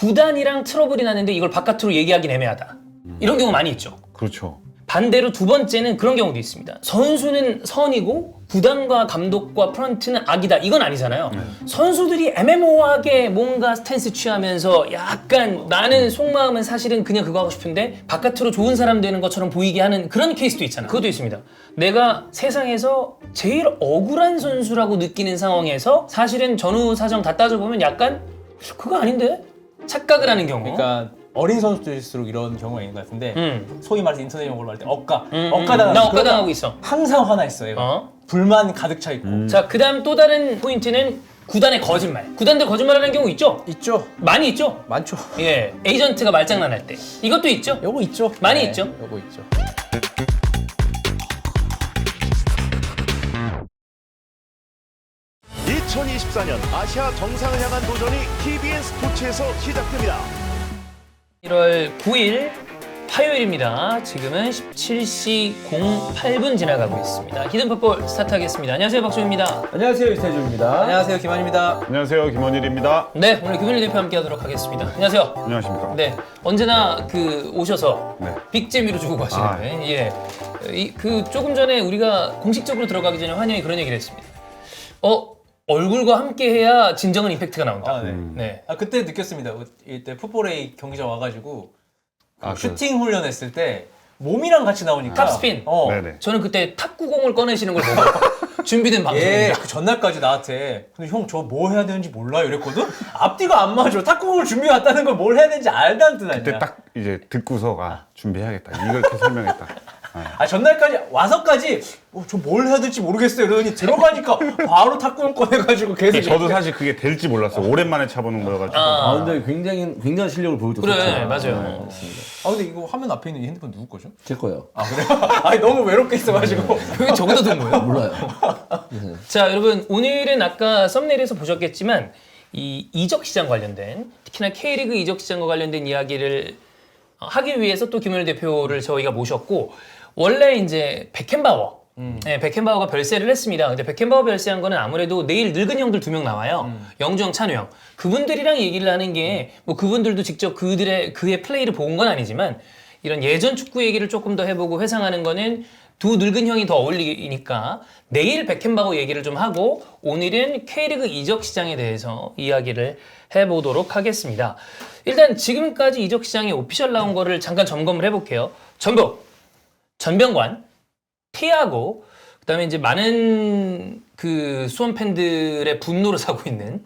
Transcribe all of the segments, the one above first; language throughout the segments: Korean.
구단이랑 트러블이 났는데 이걸 바깥으로 얘기하긴 애매하다. 이런 경우 많이 있죠. 그렇죠. 반대로 두 번째는 그런 경우도 있습니다. 선수는 선이고 구단과 감독과 프런트는 악이다. 이건 아니잖아요. 선수들이 애매모호하게 뭔가 스탠스 취하면서 약간 나는 속마음은 사실은 그냥 그거 하고 싶은데 바깥으로 좋은 사람 되는 것처럼 보이게 하는 그런 케이스도 있잖아. 그것도 있습니다. 내가 세상에서 제일 억울한 선수라고 느끼는 상황에서 사실은 전후 사정 다 따져보면 약간 그거 아닌데? 착각을 하는 경우. 그러니까 어린 선수들일수록 이런 경우가 있는 것 같은데 소위 말해서 인터넷 용어로 말할 때 억가당하는 나 억가당하고 있어. 항상 화나 있어 얘가. 불만 가득 차 있고. 자, 그 다음 또 다른 포인트는 구단의 거짓말. 구단들 거짓말하는 경우 있죠? 있죠. 많이 있죠? 많죠. 예, 에이전트가 말장난할 때. 이것도 있죠? 요거 있죠. 많이 있죠? 요거 있죠. (2024년) 아시아 정상을 향한 도전이 TVN 스포츠에서 시작됩니다. 1월 9일 화요일입니다. 지금은 17시 08분 지나가고 있습니다. 히든풋볼 스타트하겠습니다. 안녕하세요, 박수입니다. 안녕하세요, 이태준입니다. 안녕하세요, 김한입니다. 안녕하세요, 김원일입니다. 네, 오늘 김현일 대표 함께하도록 하겠습니다. 안녕하세요. 안녕하십니까. 네, 언제나 오셔서 네. 빅재미로 주고 가시는데, 예, 조금 전에 우리가 공식적으로 들어가기 전에 환영이 그런 얘기를 했습니다. 얼굴과 함께해야 진정한 임팩트가 나온다. 아, 네. 네. 그때 느꼈습니다. 이때 풋볼A 경기장 와가지고 아, 슈팅 훈련했을 때 몸이랑 같이 나오니까 탑스핀. 네네. 저는 그때 탁구공을 꺼내시는 걸 보고 준비된 방송입니다. 그 전날까지 나한테 근데 형 저 뭐 해야 되는지 몰라요 이랬거든? 앞뒤가 안 맞아. 탁구공을 준비해 왔다는 걸 뭘 해야 되는지 알다는 뜻 아니야. 그때 딱 이제 듣고서가 준비해야겠다. 이렇게 설명했다. 전날까지 와서까지 저 뭘 해야 될지 모르겠어요 이러더니 들어가니까 바로 탁구공 꺼내가지고 계속 저도 사실 그게 될지 몰랐어요. 오랜만에 차보는 거여가지고. 근데 굉장한 실력을 보여줬어요. 그래, 맞아요. 근데 이거 화면 앞에 있는 이 핸드폰 누구 거죠? 제 거요. 아 그래요? 아니 너무 외롭게 있어가지고 왜 저기다 둔 거예요? 몰라요. 자, 여러분, 오늘은 아까 썸네일에서 보셨겠지만 이 이적 시장 관련된, 특히나 K리그 이적 시장과 관련된 이야기를 하기 위해서 또 김현일 대표를 저희가 모셨고, 원래 이제 베켄바워, 네, 베켄바워가 별세를 했습니다. 근데 베켄바워 별세한 거는 아무래도 내일 늙은 형들 2명 나와요. 영주 형, 찬우 형. 그분들이랑 얘기를 하는 게 뭐 그분들도 직접 그의 플레이를 본 건 아니지만 이런 예전 축구 얘기를 조금 더 해보고 회상하는 거는 두 늙은 형이 더 어울리니까 내일 베켄바워 얘기를 좀 하고 오늘은 K리그 이적 시장에 대해서 이야기를 해보도록 하겠습니다. 일단 지금까지 이적 시장에 오피셜 나온 거를 잠깐 점검을 해볼게요. 전병관, 티아고, 그다음에 이제 많은 그 수원 팬들의 분노를 사고 있는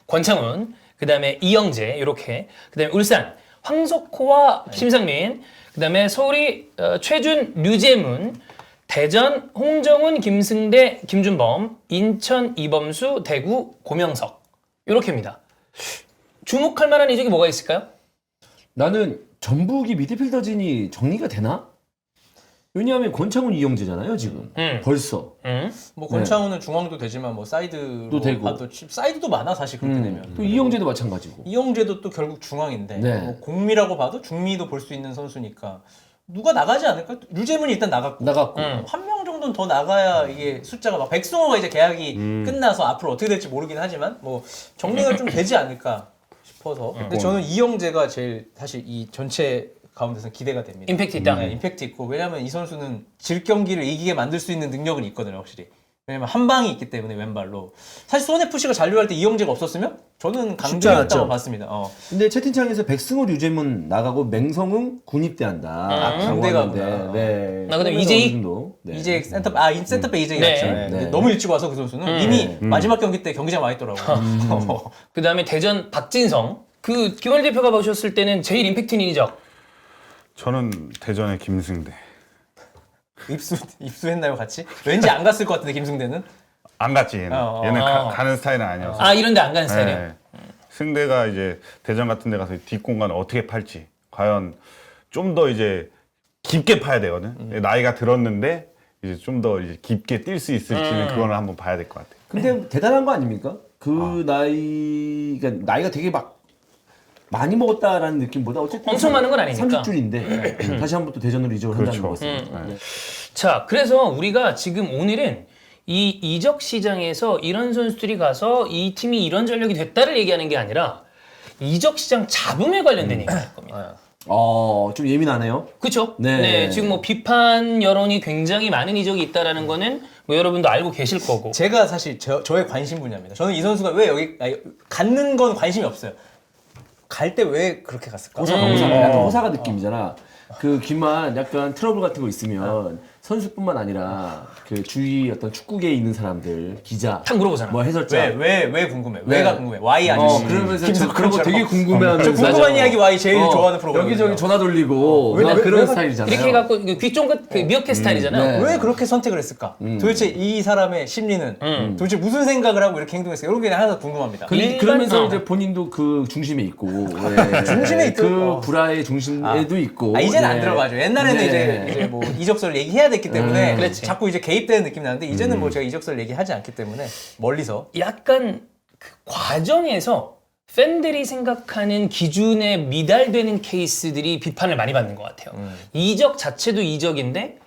권창훈, 그다음에 이영재 이렇게, 그다음에 울산 황석호와 김상민, 그다음에 서울이 최준, 류재문, 대전 홍정훈, 김승대, 김준범, 인천 이범수, 대구 고명석 이렇게입니다. 주목할 만한 이적이 뭐가 있을까요? 나는 전북이 미드필더진이 정리가 되나? 왜냐하면 권창훈, 이영재잖아요, 지금. 벌써. 뭐 권창훈은 중앙도 되지만 뭐 사이드로 또 되고. 봐도 사이드도 많아 사실 그렇게 되면. 또 이영재도 마찬가지고. 이영재도 또 결국 중앙인데 네. 뭐 공미라고 봐도 중미도 볼 수 있는 선수니까 누가 나가지 않을까? 류재문이 일단 나갔고 한 명 정도는 더 나가야 이게 숫자가 막 백승호가 이제 계약이 끝나서 앞으로 어떻게 될지 모르긴 하지만 뭐 정리가 좀 되지 않을까 싶어서 근데 저는 이영재가 제일 사실 이 전체 가운데서 기대가 됩니다. 임팩트 있다. 네, 임팩트 있고 왜냐면 이 선수는 질 경기를 이기게 만들 수 있는 능력은 있거든요, 확실히. 왜냐면 한 방이 있기 때문에 왼발로. 사실 수원 FC가 잔류할 때 이영재가 없었으면 저는 강조였다고 않죠. 봤습니다. 근데 채팅창에서 백승호, 류재문 나가고 맹성은 군입대한다. 군대가 네. 나 근데 이재희? 네. 이제 센터백 이재희 네. 같죠. 네. 근데 너무 일찍 와서 그 선수는 이미 마지막 경기 때 경기장 와 있더라고요. 그다음에 대전 박진성. 그 김원일 대표가 보셨을 때는 제일 임팩트 있는 이적. 저는 대전의 김승대. 입수했나요, 같이? 왠지 안 갔을 것 같은데 김승대는. 안 갔지, 얘는. 얘는 가는 스타일은 아니었어. 아, 이런데 안 가는 스타일이에요. 네. 승대가 이제 대전 같은 데 가서 뒷공간을 어떻게 팔지. 과연 좀 더 이제 깊게 파야 되거든. 나이가 들었는데 이제 좀 더 이제 깊게 뛸 수 있을지는 그거는 한번 봐야 될 것 같아요. 근데 대단한 거 아닙니까? 그 나이가 되게 막 많이 먹었다라는 느낌보다 어쨌든 엄청 많은 건 아니니까. 30줄인데 다시 한번 또 대전으로 이적을 한다는 거였습니다. 네. 자, 그래서 우리가 지금 오늘은 이 이적 시장에서 이런 선수들이 가서 이 팀이 이런 전력이 됐다를 얘기하는 게 아니라 이적 시장 잡음에 관련된 얘기를 할 겁니다. 좀 예민하네요. 그렇죠? 네. 지금 뭐 비판 여론이 굉장히 많은 이적이 있다라는 거는 뭐 여러분도 알고 계실 거고. 제가 사실 저의 관심 분야입니다. 저는 이 선수가 왜 여기 갖는 건 관심이 없어요. 갈 때 왜 그렇게 갔을까? 약간 호사가 느낌이잖아. 그 김만 약간 트러블 같은 거 있으면 선수뿐만 아니라 그 주위 어떤 축구계에 있는 사람들, 기자, 탁 물어보잖아. 뭐 해설자. 왜 궁금해? 왜가 궁금해? Why 아저씨. 그러면서 저 그런 거 되게 궁금해하면서 저 궁금한 이야기 Why 제일 좋아하는 프로그램. 여기저기 전화 돌리고 나 그런 스타일이잖아요. 이렇게 해갖고 귀쫑긋 그 미어캣 스타일이잖아요. 네. 왜 그렇게 선택을 했을까? 도대체 이 사람의 심리는 도대체 무슨 생각을 하고 이렇게 행동했을까? 이런 게 하나 궁금합니다. 그러면서 이제 본인도 그 중심에 있고 중심에 있죠. 그 불화의 중심에도 있고 이제는 안 들어가죠. 옛날에는 이제 뭐 이적설 얘기해야 됐기 때문에 그렇지. 자꾸 이제 개입되는 느낌이 나는데 이제는 뭐 제가 이적설 얘기하지 않기 때문에 멀리서 약간 그 과정에서 팬들이 생각하는 기준에 미달되는 케이스들이 비판을 많이 받는 것 같아요. 이적 자체도 이적인데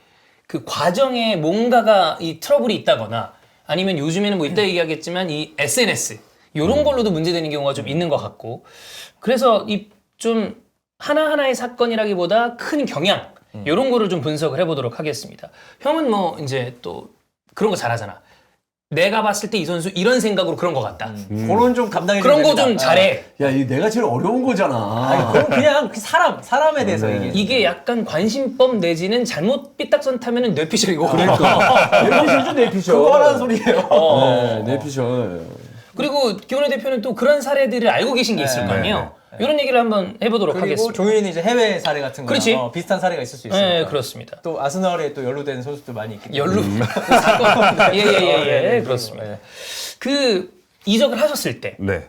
그 과정에 뭔가가 이 트러블이 있다거나 아니면 요즘에는 뭐 이따 얘기하겠지만 이 SNS 이런 걸로도 문제되는 경우가 좀 있는 것 같고 그래서 이 좀 하나하나의 사건이라기보다 큰 경향 이런 거를 좀 분석을 해보도록 하겠습니다. 형은 뭐 이제 또 그런 거 잘하잖아. 내가 봤을 때 이 선수 이런 생각으로 그런 것 같다. 그런 좀 감당해 그런 거 좀 잘해. 야, 이 내가 제일 어려운 거잖아. 그럼 그냥 그 사람에 대해서 얘기해. 이게 약간 관심법 내지는 잘못 삐딱선 타면은 뇌피셜이고. 뇌피셜도 뇌피셜. 그거 하라는 소리예요. 네, 뇌피셜. 그리고 김원희 대표는 또 그런 사례들을 알고 계신 게 있을 거 아니에요. 이런 얘기를 한번 해보도록 그리고 하겠습니다. 종윤이는 이제 해외 사례 같은 거 그렇지. 비슷한 사례가 있을 수 있으니까. 네, 그렇습니다. 또 아스널에 또 연루된 선수들 많이 있기 때문에. 연루 사건. 예, 그렇습니다. 그 이적을 하셨을 때 네.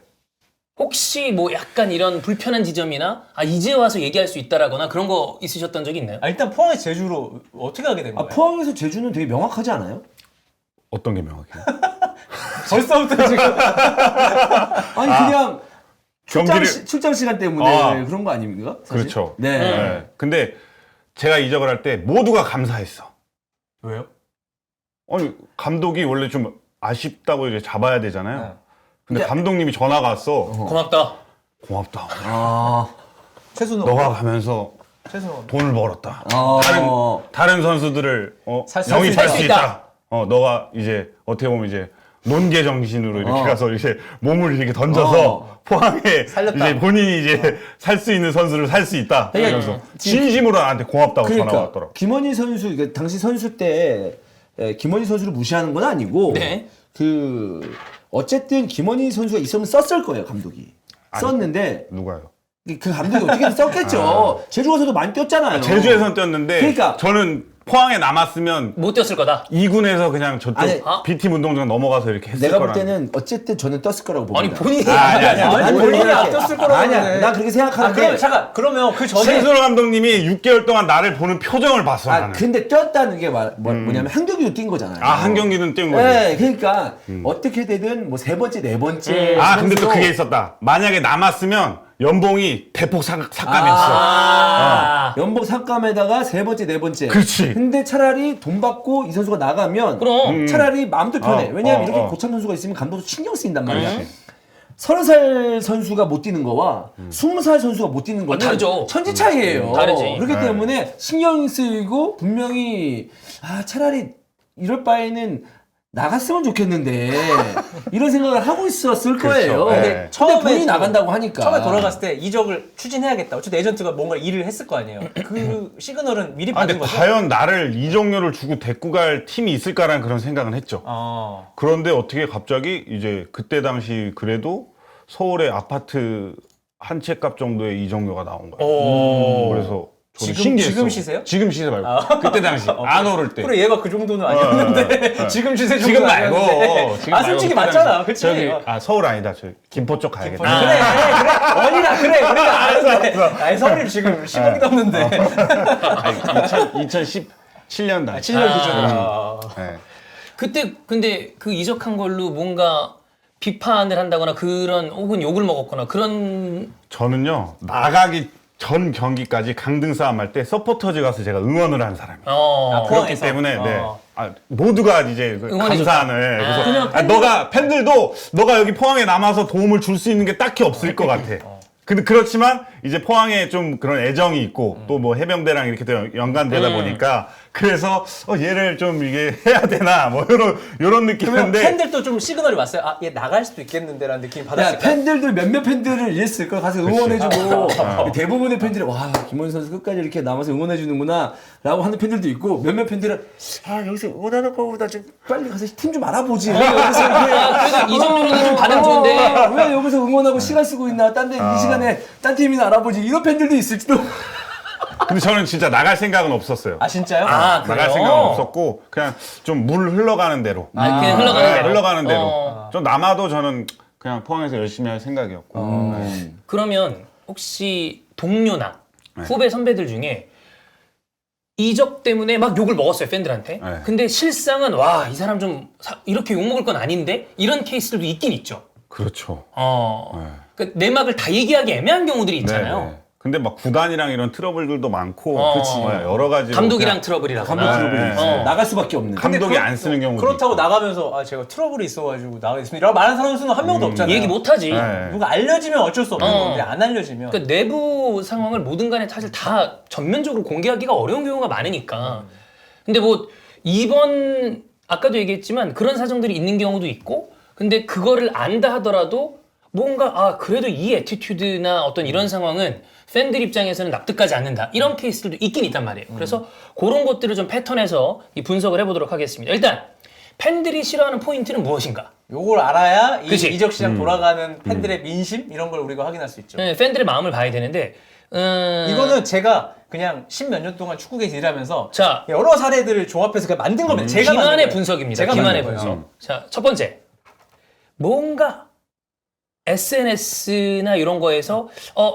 혹시 뭐 약간 이런 불편한 지점이나 이제 와서 얘기할 수 있다라거나 그런 거 있으셨던 적이 있나요? 일단 포항에서 제주로 어떻게 가게 된 거예요? 포항에서 제주는 되게 명확하지 않아요? 어떤 게 명확해요? 벌써부터 지금 그냥 경기를 출장 시간 때문에 그런 거 아닙니까? 사실? 그렇죠. 네. 네. 근데 제가 이적을 할 때 모두가 감사했어. 왜요? 아니 감독이 원래 좀 아쉽다고 이제 잡아야 되잖아요. 네. 근데 감독님이 전화가 왔어. 고맙다. 고맙다. 최순호. 너가 가면서 최순호. 돈을 벌었다. 아. 다른 선수들을 살 영입할 수 수 있다. 있다. 너가 이제 어떻게 보면 이제 논개 정신으로 이렇게 가서 이제 몸을 이렇게 던져서 포항에 살렸다. 이제 본인이 이제 살 수 있는 선수를 살 수 있다. 그러면서 진심으로 나한테 고맙다고 전화가 왔더라고. 김원희 선수, 그러니까 당시 선수 때 김원희 선수를 무시하는 건 아니고 네. 어쨌든 김원희 선수가 있으면 썼을 거예요, 감독이. 썼는데 누가요? 그 감독이 어떻게든 썼겠죠. 제주 가서도 많이 뛰었잖아요. 제주에선 뛰었는데 그러니까. 저는 포항에 남았으면 못 뛰었을 거다. 2군에서 그냥 저쪽 아니, B팀 운동장 넘어가서 이렇게 했을 내가 볼 거라는. 때는 어쨌든 저는 떴을 거라고 봅니다. 아니 본인이 아니야. 아니, 본인이 안 떴을 거라고 아니야. 그러네. 난 그렇게 생각하는데. 그러면 잠깐 그러면 그 전에 최순호 감독님이 6개월 동안 나를 보는 표정을 봤어. 나는. 근데 뛰었다는 게 뭐냐면 한 경기도 뛴 거잖아요. 한 경기는 뛴 거지. 네, 그러니까 어떻게 되든 뭐 세 번째, 네 번째. 근데 또 선수로 그게 있었다. 만약에 남았으면 연봉이 대폭 삭감했어. 연봉 삭감에다가 세 번째, 네 번째. 그렇지. 근데 차라리 돈 받고 이 선수가 나가면 그럼. 차라리 마음도 편해. 왜냐하면 이렇게 어. 고참 선수가 있으면 감독도 신경 쓰인단 말이야. 30살 선수가 못 뛰는 거와 20살 선수가 못 뛰는 거는 다르죠. 천지 차이예요. 다르지. 그렇기 때문에 신경이 쓰이고 분명히 차라리 이럴 바에는 나갔으면 좋겠는데 이런 생각을 하고 있었을 거예요. 그렇죠. 근데 네. 처음에 본인이 또 나간다고 하니까. 처음에 돌아갔을 때 이적을 추진해야겠다. 어쨌든 에이전트가 뭔가 일을 했을 거 아니에요. 그 시그널은 미리 받은 근데 거죠. 과연 나를 이적료를 주고 데리고 갈 팀이 있을까라는 그런 생각은 했죠. 그런데 어떻게 갑자기 이제 그때 당시 그래도 서울의 아파트 한 채 값 정도의 이적료가 나온 거예요. 그래서 저는 신기했어. 지금 시세요? 지금 시세 말고 그때 당시 안 오를 때. 그래 얘가 그 정도는 아니었는데 지금 시세 정도 지금 말고. 지금 말고 솔직히 그때 맞잖아. 당시. 그치? 저기 서울 아니다. 저 김포 쪽 가야겠다. 그래 원이라 그래 우리가 아는데 아니 서울이 지금 10억이 넘는데 2017년 당시. 7년 기준으로 네. 그때 근데 그 이적한 걸로 뭔가 비판을 한다거나 그런 혹은 욕을 먹었거나 그런 저는요 나가기 전 경기까지 강등 싸움 할 때 서포터즈 가서 제가 응원을 한 사람이에요. 그렇기 포항에서? 때문에 네. 모두가 이제 응원해줬다. 감사하네. 그래서 너가 팬들도 너가 여기 포항에 남아서 도움을 줄 수 있는 게 딱히 없을 것 같아. 근데 그렇지만 이제 포항에 좀 그런 애정이 있고 또 뭐 해병대랑 이렇게 또 연관되다 보니까 그래서 얘를 좀 이게 해야 되나 뭐 이런 그러면 느낌인데 팬들도 좀 시그널이 왔어요. 아, 얘 나갈 수도 있겠는데라는 느낌이 야, 받았을까? 팬들도 몇몇 팬들을 이랬을 걸 가서 응원해주고 대부분의 팬들이 와 김원희 선수 끝까지 이렇게 남아서 응원해주는구나 라고 하는 팬들도 있고 몇몇 팬들은 아 여기서 응원하는 거보다 좀 빨리 가서 팀 좀 알아보지 왜 여기서 그래도 이 정도로는 좀 반응 좋은데. 왜 여기서 응원하고 시간 쓰고 있나 딴 데 이 시간에 딴 팀이나 알아보지 이런 팬들도 있을지도. 근데 저는 진짜 나갈 생각은 없었어요. 아 진짜요? 아, 나갈 그래요? 생각은 없었고 그냥 좀 물 흘러가는 대로 그냥 흘러가는 대로. 흘러가는 대로 어. 좀 남아도 저는 그냥 포항에서 열심히 할 생각이었고 네. 그러면 혹시 동료나 후배 선배들 중에 이적 때문에 막 욕을 먹었어요 팬들한테. 네. 근데 실상은 와 이 사람 좀 이렇게 욕 먹을 건 아닌데 이런 케이스들도 있긴 있죠. 그렇죠. 어. 그러니까 내막을 다 얘기하기 애매한 경우들이 있잖아요. 네. 근데 막 구단이랑 이런 트러블들도 많고 그치. 여러 가지 감독이랑 트러블이라거나. 감독 트러블이 있어. 어. 나갈 수밖에 없는. 감독이 안 쓰는 경우도 그렇다고 있고. 나가면서 아 제가 트러블이 있어가지고 나가겠습니다. 라고 말하는 선수는 한 명도 없잖아요. 얘기 못하지. 네. 누가 알려지면 어쩔 수 없는 어. 건데 안 알려지면 그러니까 내부 상황을 모든 간에 사실 다 전면적으로 공개하기가 어려운 경우가 많으니까. 근데 뭐 이번 아까도 얘기했지만 그런 사정들이 있는 경우도 있고 근데 그거를 안다 하더라도 뭔가 아 그래도 이 애티튜드나 어떤 이런 상황은 팬들 입장에서는 납득하지 않는다 이런 케이스들도 있긴 있단 말이에요. 그래서 그런 것들을 좀 패턴에서 이 분석을 해보도록 하겠습니다. 일단 팬들이 싫어하는 포인트는 무엇인가? 요걸 알아야 그치. 이적 시장 돌아가는 팬들의 민심 이런 걸 우리가 확인할 수 있죠. 네, 팬들의 마음을 봐야 되는데 이거는 제가 그냥 10몇 년 동안 축구계에서 일하면서 자 여러 사례들을 조합해서 그냥 만든 겁니다. 제가 만든 기만의 거예요. 분석입니다. 제가 기만의 만든 거예요. 분석. 자, 첫 번째. 뭔가 SNS나 이런 거에서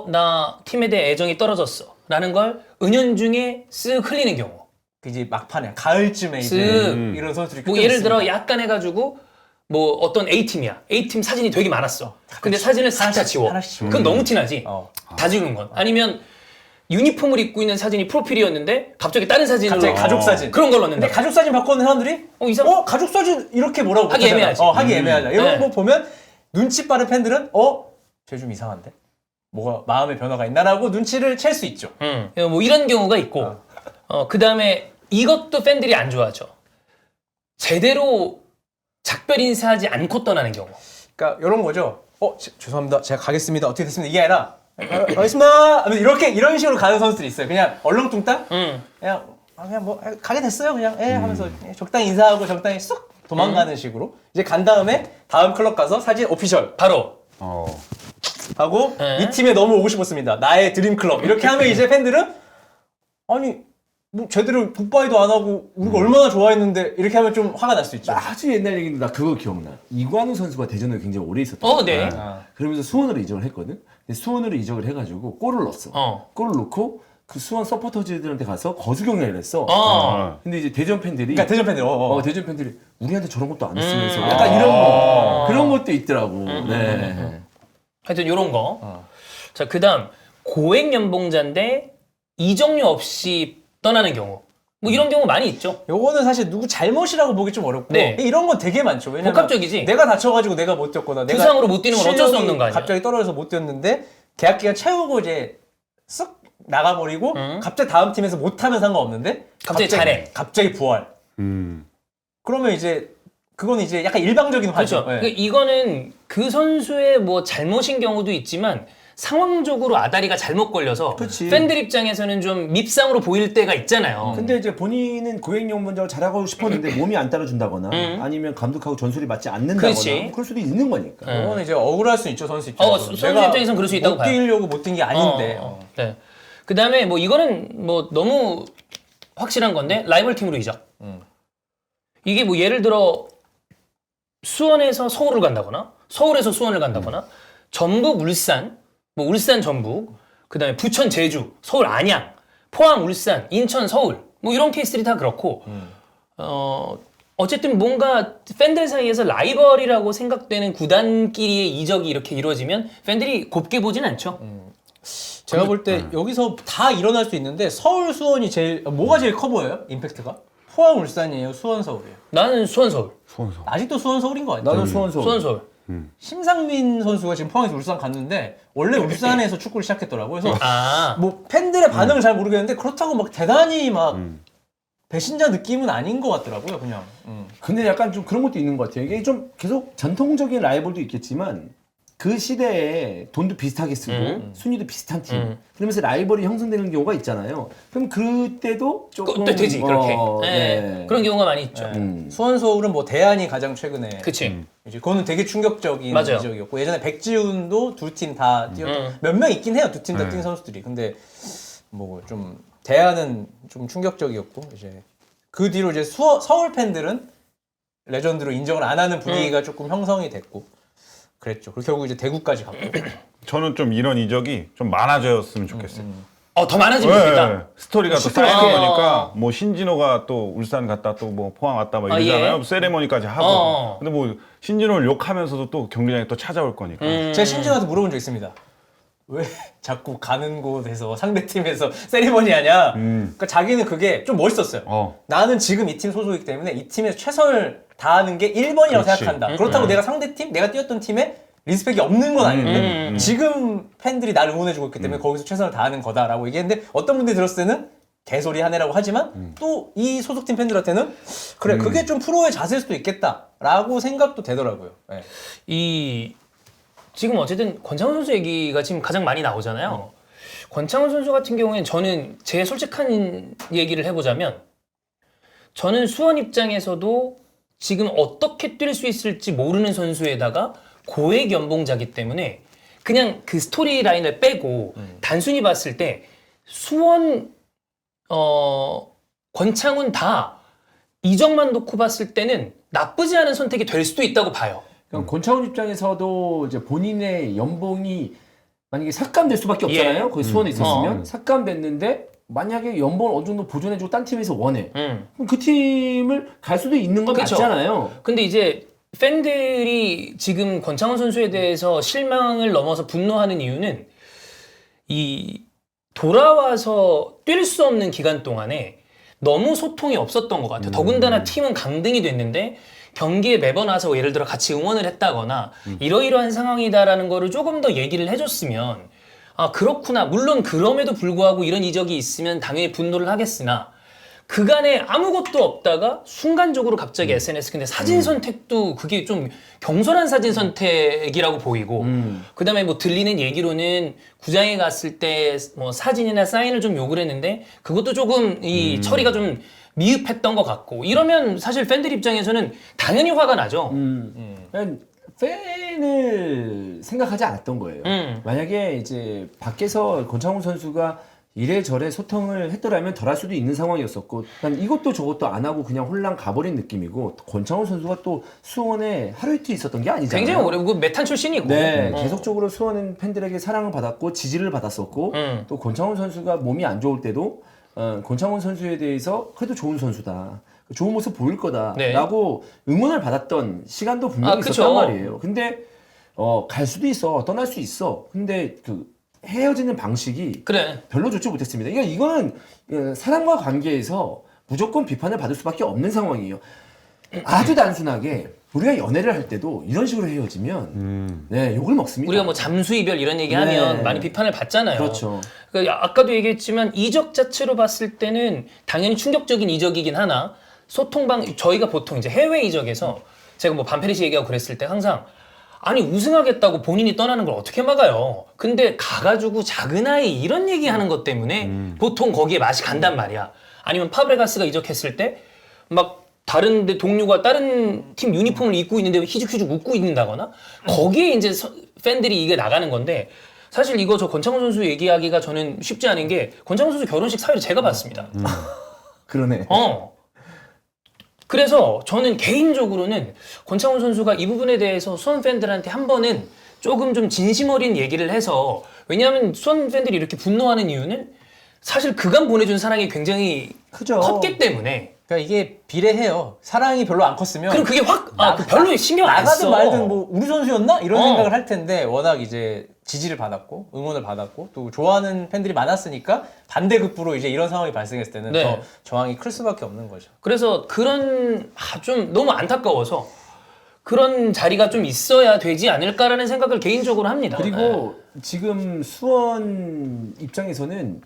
나 팀에 대해 애정이 떨어졌어. 라는 걸 은연중에 쓱 흘리는 경우. 그 이제 막판에 가을쯤에 이제 쓱. 이런 선수들이 뭐 꽤 예를 있습니다. 들어 약간 해가지고 뭐 어떤 A팀이야. A팀 사진이 되게 많았어. 근데 사진을 싹 다 지워. 하나씩 지워. 그건 너무 티나지. 어. 다 지우는 건. 아니면 유니폼을 입고 있는 사진이 프로필이었는데 갑자기 다른 사진으로 갑자기 가족 사진. 그런 걸 넣는다. 근데 가족 사진 바꾸는 사람들이 이상 가족 사진 이렇게 뭐라고 하기 못하잖아. 애매하지. 하기 애매하잖아. 이런 네. 거 보면 눈치 빠른 팬들은 쟤 좀 이상한데? 뭐가 마음의 변화가 있나라고 눈치를 챌 수 있죠. 뭐 이런 경우가 있고 그 다음에 이것도 팬들이 안 좋아하죠. 제대로 작별 인사하지 않고 떠나는 경우. 그러니까 이런 거죠. 죄송합니다. 제가 가겠습니다. 어떻게 됐습니다. 이게 아니라 가겠습니다. 하면서 이런 식으로 가는 선수들이 있어요. 그냥 얼렁뚱땅 그냥 뭐 가게 됐어요. 그냥 하면서 적당히 인사하고 적당히 쑥 도망가는 식으로 이제 간 다음에 다음 클럽 가서 사진 오피셜 바로 하고 네. 이 팀에 너무 오고 싶었습니다. 나의 드림 클럽 이렇게 하면 이제 팬들은 아니 뭐 제대로 굿바이도 안 하고 우리가 얼마나 좋아했는데 이렇게 하면 좀 화가 날 수 있죠. 아주 옛날 얘기인데 나 그거 기억나. 이관우 선수가 대전에 굉장히 오래 있었다. 네. 그러면서 수원으로 이적을 했거든. 근데 수원으로 이적을 해가지고 골을 넣었어. 골을 넣고 그 수원 서포터즈들한테 가서 거수 경례를 했어. 근데 이제 대전 팬들이 그러니까 대전 팬들 대전 팬들이 우리한테 저런 것도 안 했으면서 약간 이런 거 그런 것도 있더라고. 네. 하여튼 요런 거. 자, 그 다음 고액 연봉자인데 이적료 없이 떠나는 경우. 뭐 이런 경우 많이 있죠. 요거는 사실 누구 잘못이라고 보기 좀 어렵고 네. 이런 건 되게 많죠. 왜냐면 복합적이지. 내가 다쳐가지고 내가 못 뛰었거나 내가 부상으로 못 뛰는 건 어쩔 수 실력이 없는 거 아니야. 갑자기 떨어져서 못 뛰었는데 계약 기간 채우고 이제 쓱 나가버리고 갑자기 다음 팀에서 못하면 상관없는데 갑자기 잘해. 갑자기 부활. 그러면 이제 그건 이제 약간 일방적인 그렇죠. 화죠. 네. 그러니까 이거는 그 선수의 뭐 잘못인 경우도 있지만 상황적으로 아다리가 잘못 걸려서 그치. 팬들 입장에서는 좀 밉상으로 보일 때가 있잖아요. 근데 이제 본인은 고액연봉자로 잘하고 싶었는데 몸이 안 따라준다거나 아니면 감독하고 전술이 맞지 않는다거나 그렇지. 뭐 그럴 수도 있는 거니까. 그거는 이제 억울할 수 있죠 선수 입장에서. 선수 입장에서는 그럴 수 있다고 못 봐요. 뛰려고 못 뛴 게 아닌데. 네. 그 다음에 뭐 이거는 뭐 너무 확실한 건데 라이벌 팀으로 이적. 이게 뭐 예를 들어 수원에서 서울을 간다거나 서울에서 수원을 간다거나 전북 울산 뭐 울산 전북 그 다음에 부천 제주 서울 안양 포항 울산 인천 서울 뭐 이런 케이스들이 다 그렇고 어쨌든 뭔가 팬들 사이에서 라이벌이라고 생각되는 구단끼리의 이적이 이렇게 이루어지면 팬들이 곱게 보진 않죠. 제가 볼 때 여기서 다 일어날 수 있는데 서울 수원이 뭐가 제일 커 보여요? 임팩트가? 포항 울산이에요? 수원 서울이에요? 나는 수원 서울. 아직도 수원 서울인 거 아니에요? 나는 수원 서울. 수원 서울. 심상민 선수가 지금 포항에서 울산 갔는데 원래 울산에서 축구를 시작했더라고요. 그래서 아, 뭐 팬들의 반응을 잘 모르겠는데 그렇다고 막 대단히 막 배신자 느낌은 아닌 것 같더라고요. 그냥. 근데 약간 좀 그런 것도 있는 것 같아요. 이게 좀 계속 전통적인 라이벌도 있겠지만 그 시대에 돈도 비슷하게 쓰고 순위도 비슷한 팀 그러면서 라이벌이 형성되는 경우가 있잖아요. 그럼 그때도 조금 또 되지 그렇게. 네. 네. 그런 경우가 많이 있죠. 수원 서울은 뭐 대안이 가장 최근에 그치. 이제 그거는 되게 충격적인 맞아요. 이적이었고 예전에 백지훈도 두 팀 다 뛰었던 몇 명 있긴 해요. 두 팀 다 뛴 선수들이. 근데 뭐 좀 대안은 좀 충격적이었고 이제 그 뒤로 이제 서울 팬들은 레전드로 인정을 안 하는 분위기가 조금 형성이 됐고 그랬죠. 그리고 결국 이제 대구까지 갔고. 저는 좀 이런 이적이 좀 많아졌으면 좋겠어요. 더 많아지면 좋겠다. 네, 스토리가 또 쌓이는 거니까 뭐 신진호가 또 울산 갔다 또 뭐 포항 왔다 막 이러잖아요. 예. 세레머니까지 하고. 근데 뭐 신진호를 욕하면서도 또 경기장에 또 찾아올 거니까. 제가 신진호한테 물어본 적 있습니다. 왜 자꾸 가는 곳에서 상대팀에서 세리머니 하냐. 그러니까 자기는 그게 좀 멋있었어요. 나는 지금 이 팀 소속이기 때문에 이 팀에서 최선을 다하는 게 1번이라고 그렇지. 생각한다. 그렇다고 내가 상대팀, 내가 뛰었던 팀에 리스펙이 없는 건 아닌데 지금 팬들이 나를 응원해주고 있기 때문에 거기서 최선을 다하는 거다라고 얘기했는데 어떤 분들이 들었을 때는 개소리 하네라고 하지만 또 이 소속팀 팬들한테는 그래 그게 좀 프로의 자세일 수도 있겠다라고 생각도 되더라고요. 네. 지금 어쨌든 권창훈 선수 얘기가 지금 가장 많이 나오잖아요. 권창훈 선수 같은 경우에는 저는 제 솔직한 얘기를 해보자면 저는 수원 입장에서도 지금 어떻게 뛸 수 있을지 모르는 선수에다가 고액 연봉자기 때문에 그냥 그 스토리 라인을 빼고 단순히 봤을 때 수원, 권창훈 다 이적만 놓고 봤을 때는 나쁘지 않은 선택이 될 수도 있다고 봐요. 그럼 권창훈 입장에서도 이제 본인의 연봉이 만약에 삭감될 수밖에 없잖아요. 거기 수원에 있었으면 삭감됐는데 만약에 연봉을 어느 정도 보존해주고 딴 팀에서 원해. 그럼 그 팀을 갈 수도 있는 건 그쵸. 맞잖아요. 근데 이제 팬들이 지금 권창훈 선수에 대해서 실망을 넘어서 분노하는 이유는 이 돌아와서 뛸 수 없는 기간 동안에 너무 소통이 없었던 것 같아요. 더군다나 팀은 강등이 됐는데 경기에 매번 와서 예를 들어 같이 응원을 했다거나 이러이러한 상황이다라는 거를 조금 더 얘기를 해줬으면 아 그렇구나. 물론 그럼에도 불구하고 이런 이적이 있으면 당연히 분노를 하겠으나 그간에 아무것도 없다가 순간적으로 갑자기 SNS 근데 사진 선택도 그게 좀 경솔한 사진 선택이라고 보이고 그다음에 뭐 들리는 얘기로는 구장에 갔을 때 뭐 사진이나 사인을 좀 요구를 했는데 그것도 조금 이 처리가 좀 미흡했던 것 같고 이러면 사실 팬들 입장에서는 당연히 화가 나죠. 그냥 팬을 생각하지 않았던 거예요. 만약에 이제 밖에서 권창훈 선수가 이래저래 소통을 했더라면 덜 할 수도 있는 상황이었었고 난 이것도 저것도 안 하고 그냥 홀랑 가버린 느낌이고 권창훈 선수가 또 수원에 하루 이틀 있었던 게 아니잖아요. 굉장히 오래 그 메탄 출신이고 네, 계속적으로 수원 팬들에게 사랑을 받았고 지지를 받았었고 또 권창훈 선수가 몸이 안 좋을 때도 권창훈 선수에 대해서 그래도 좋은 선수다. 좋은 모습 보일 거다라고 응원을 받았던 시간도 분명히 있었단 말이에요. 근데 갈 수도 있어. 떠날 수 있어. 근데 그 헤어지는 방식이 그래. 별로 좋지 못했습니다. 이거는 사람과 관계에서 무조건 비판을 받을 수밖에 없는 상황이에요. 아주 단순하게 우리가 연애를 할 때도 이런 식으로 헤어지면 네, 욕을 먹습니다. 우리가 뭐 잠수 이별 이런 얘기하면 네. 많이 비판을 받잖아요. 그렇죠. 그러니까 아까도 얘기했지만 이적 자체로 봤을 때는 당연히 충격적인 이적이긴 하나 소통방 저희가 보통 이제 해외 이적에서 제가 뭐 반페리시 얘기하고 그랬을 때 항상 아니 우승하겠다고 본인이 떠나는 걸 어떻게 막아요? 근데 가가지고 작은 아이 이런 얘기하는 것 때문에 보통 거기에 맛이 간단 말이야. 아니면 파브레가스가 이적했을 때 막 다른 데 동료가 다른 팀 유니폼을 입고 있는데 희죽희죽 웃고 있는다거나 거기에 이제 팬들이 이게 나가는 건데 사실 이거 저 권창훈 선수 얘기하기가 저는 쉽지 않은 게 권창훈 선수 결혼식 사회를 제가 봤습니다. 그러네. 그래서 저는 개인적으로는 권창훈 선수가 이 부분에 대해서 수원 팬들한테 한 번은 조금 좀 진심 어린 얘기를 해서 왜냐하면 수원 팬들이 이렇게 분노하는 이유는 사실 그간 보내준 사랑이 굉장히 크죠. 컸기 때문에 그러니까 이게 비례해요. 사랑이 별로 안 컸으면 그럼 그게 확 별로 신경 안 나가든 써. 말든 뭐 우리 선수였나 이런 생각을 할 텐데 워낙 이제 지지를 받았고 응원을 받았고 또 좋아하는 팬들이 많았으니까 반대급부로 이제 이런 상황이 발생했을 때는 네. 더 저항이 클 수밖에 없는 거죠. 그래서 그런 좀 너무 안타까워서 그런 자리가 좀 있어야 되지 않을까라는 생각을 개인적으로 합니다. 그리고 지금 수원 입장에서는